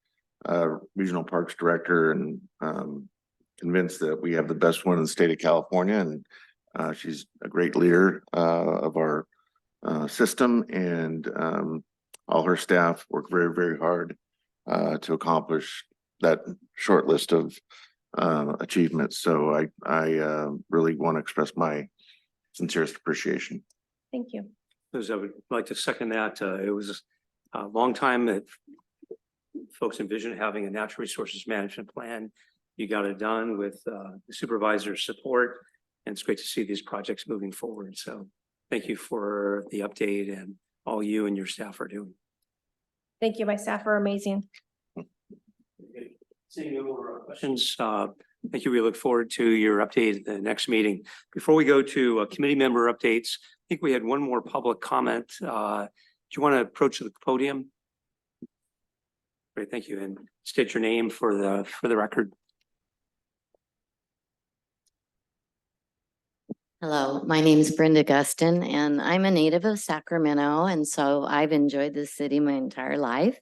regional parks director and convinced that we have the best one in the state of California, and she's a great leader of our system, and all her staff work very, very hard to accomplish that short list of achievements. So I really want to express my sincerest appreciation. Thank you. I would like to second that. It was a long time that folks envisioned having a natural resources management plan. You got it done with the supervisor's support, and it's great to see these projects moving forward. So thank you for the update and all you and your staff are doing. Thank you. My staff are amazing. Seeing no more questions, thank you. We look forward to your update at the next meeting. Before we go to committee member updates, I think we had one more public comment. Do you want to approach the podium? Great, thank you. And state your name for the record. Hello, my name is Brenda Gustin, and I'm a native of Sacramento, and so I've enjoyed this city my entire life.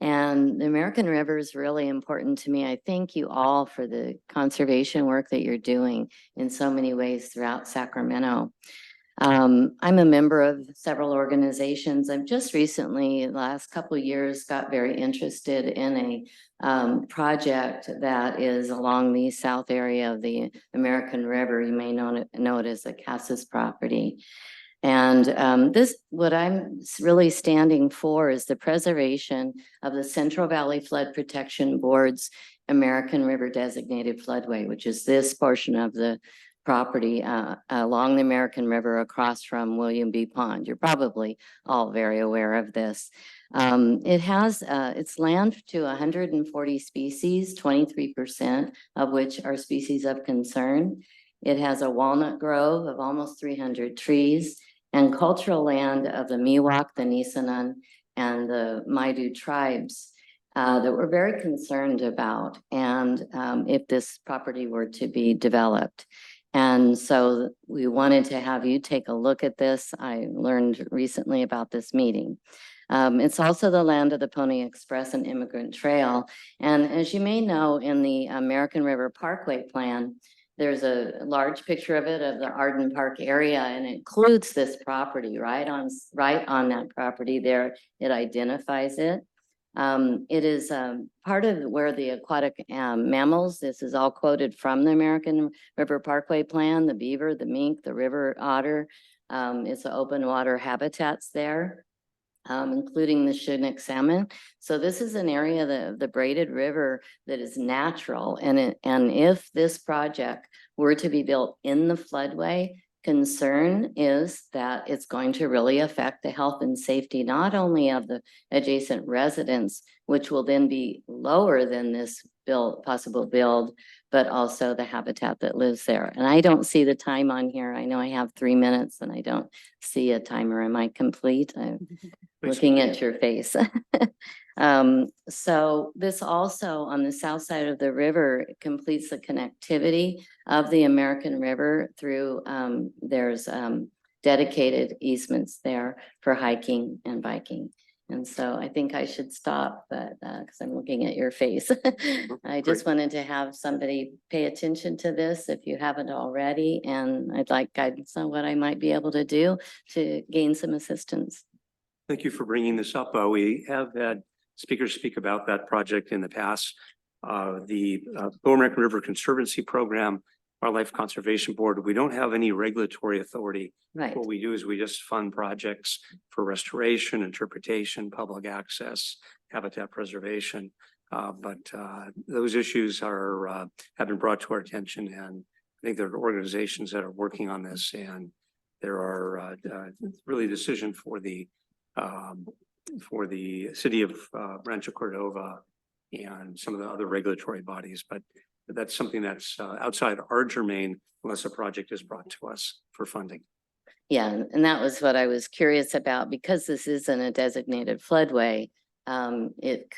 And the American River is really important to me. I thank you all for the conservation work that you're doing in so many ways throughout Sacramento. I'm a member of several organizations. I've just recently, the last couple of years, got very interested in a project that is along the south area of the American River. You may know it as the Cassis property. And what I'm really standing for is the preservation of the Central Valley Flood Protection Board's American River designated floodway, which is this portion of the property along the American River across from William B. Pond. You're probably all very aware of this. It has it's land to 140 species, 23% of which are species of concern. It has a walnut grove of almost 300 trees and cultural land of the Miwok, the Nisenan, and the Maidu tribes that we're very concerned about, and if this property were to be developed. And so we wanted to have you take a look at this. I learned recently about this meeting. It's also the land of the Pony Express and Immigrant Trail. And as you may know, in the American River Parkway Plan, there's a large picture of it of the Arden Park area, and it includes this property right on that property there. It identifies it. It is part of where the aquatic mammals, this is all quoted from the American River Parkway Plan, the beaver, the mink, the river otter, it's the open water habitats there, including the Chinook salmon. So this is an area of the braided river that is natural. And if this project were to be built in the floodway, concern is that it's going to really affect the health and safety, not only of the adjacent residents, which will then be lower than this possible build, but also the habitat that lives there. And I don't see the time on here. I know I have 3 minutes and I don't see a timer. Am I complete? I'm looking at your face. So this also on the south side of the river completes the connectivity of the American River through, there's dedicated easements there for hiking and biking. And so I think I should stop, but because I'm looking at your face. I just wanted to have somebody pay attention to this if you haven't already, and I'd like guidance on what I might be able to do to gain some assistance. Thank you for bringing this up. We have had speakers speak about that project in the past. The Lower American River Conservancy Program, Wildlife Conservation Board, we don't have any regulatory authority. Right. What we do is we just fund projects for restoration, interpretation, public access, habitat preservation. But those issues are have been brought to our attention, and I think there are organizations that are working on this, and there are really decision for the city of Rancho Cordova and some of the other regulatory bodies, but that's something that's outside our germane unless a project is brought to us for funding. Yeah, and that was what I was curious about, because this isn't a designated floodway. It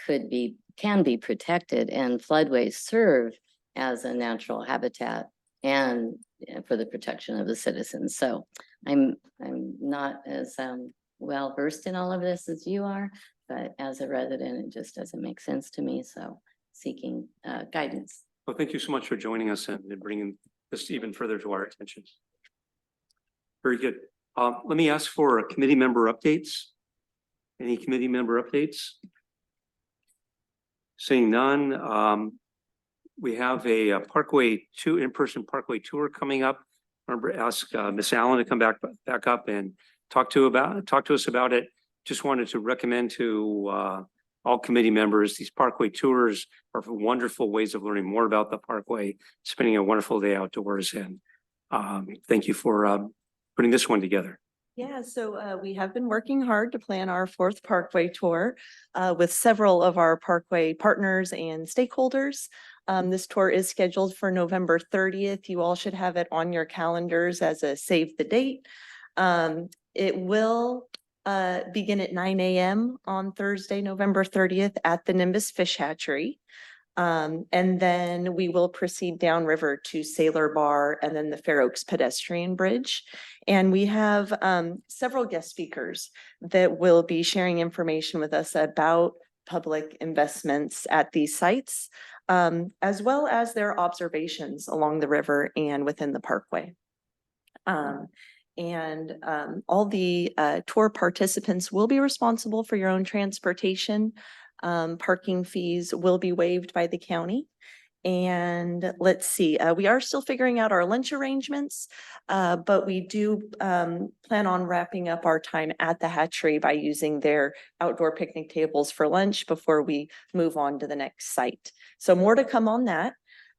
can be protected, and floodways serve as a natural habitat and for the protection of the citizens. So I'm not as well versed in all of this as you are, but as a resident, it just doesn't make sense to me. So seeking guidance. Well, thank you so much for joining us and bringing this even further to our attention. Very good. Let me ask for committee member updates. Any committee member updates? Seeing none, we have a Parkway 2 in-person Parkway tour coming up. Remember, ask Miss Allen to come back up and talk to us about it. Just wanted to recommend to all committee members, these Parkway tours are wonderful ways of learning more about the Parkway, spending a wonderful day outdoors. And thank you for putting this one together. Yeah, so we have been working hard to plan our 4th Parkway tour with several of our Parkway partners and stakeholders. This tour is scheduled for November 30th. You all should have it on your calendars as a save the date. It will begin at 9 a.m. on Thursday, November 30th at the Nimbus Fish Hatchery. And then we will proceed downriver to Sailor Bar and then the Fair Oaks pedestrian bridge. And we have several guest speakers that will be sharing information with us about public investments at these sites, as well as their observations along the river and within the parkway. All the tour participants will be responsible for your own transportation. Parking fees will be waived by the county. And let's see, we are still figuring out our lunch arrangements, but we do plan on wrapping up our time at the hatchery by using their outdoor picnic tables for lunch before we move on to the next site. So more to come on that.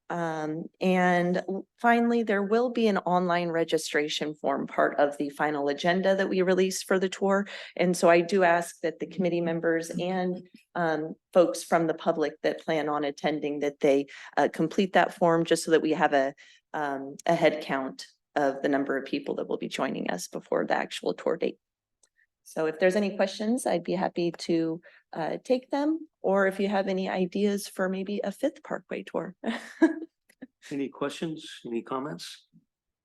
And finally, there will be an online registration form part of the final agenda that we released for the tour. And so I do ask that the committee members and folks from the public that plan on attending, that they complete that form, just so that we have a head count of the number of people that will be joining us before the actual tour date. So if there's any questions, I'd be happy to take them, or if you have any ideas for maybe a 5th Parkway tour. Any questions, any comments?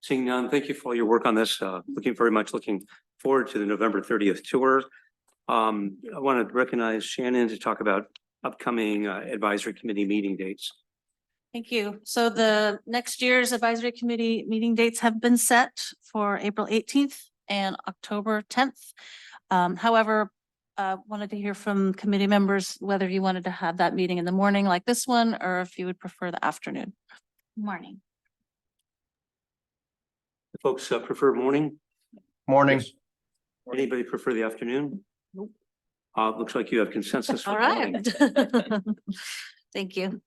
Seeing none, thank you for all your work on this. Looking forward to the November 30th tour. I want to recognize Shannon to talk about upcoming advisory committee meeting dates. Thank you. So the next year's advisory committee meeting dates have been set for April 18th and October 10th. However, wanted to hear from committee members whether you wanted to have that meeting in the morning like this one, or if you would prefer the afternoon. Morning. The folks prefer morning? Morning. Yes. Anybody prefer the afternoon? Nope. Looks like you have consensus. All for right. morning. Thank you.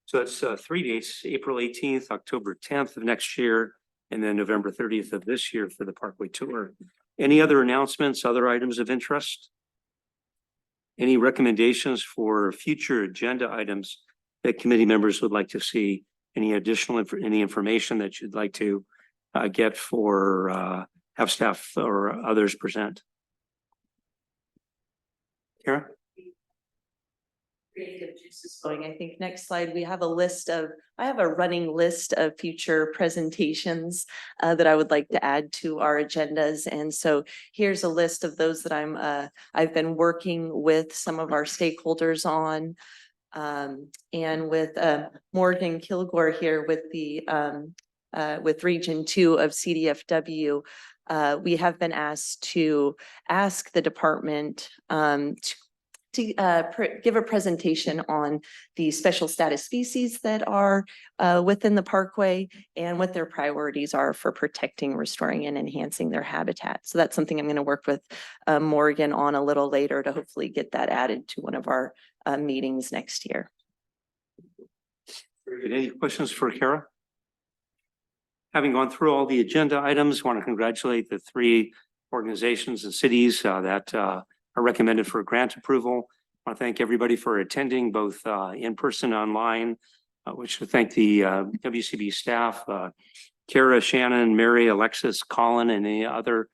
So that's 3 dates, April 18th, October 10th of next year, and then November 30th of this year for the Parkway tour. Any other announcements, other items of interest? Any recommendations for future agenda items that committee members would like to see? Any additional information that you'd like to get for have staff or others present? Kara? creative juices going. I think next slide, we have a list of, I have a running list of future presentations that I would like to add to our agendas. And so here's a list of those that I've been working with some of our stakeholders on. And with Morgan Kilgore here with the with Region 2 of CDFW, we have been asked to ask the department to give a presentation on the special status species that are within the parkway and what their priorities are for protecting, restoring, and enhancing their habitat. So that's something I'm going to work with Morgan on a little later to hopefully get that added to one of our meetings next year. Very good. Any questions for Kara? Having gone through all the agenda items, I want to congratulate the three organizations and cities that are recommended for grant approval. I want to thank everybody for attending both in person and online. I wish to thank the WCB staff, Kara, Shannon, Mary, Alexis, Colin, and any other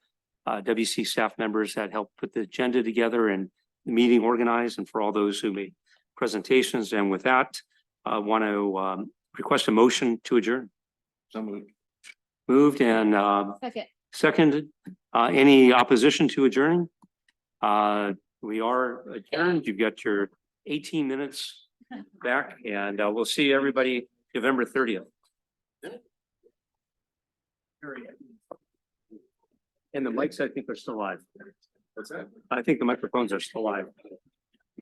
WC staff members that helped put the agenda together and the meeting organized, and for all those who made presentations. And with that, I want to request a motion to adjourn. So moved. Moved and Second. seconded. Any opposition to adjourning? We are adjourned. You've got your 18 minutes back, and we'll see everybody November 30th. And the mics, I think, are still live. What's that? I think the microphones are still live.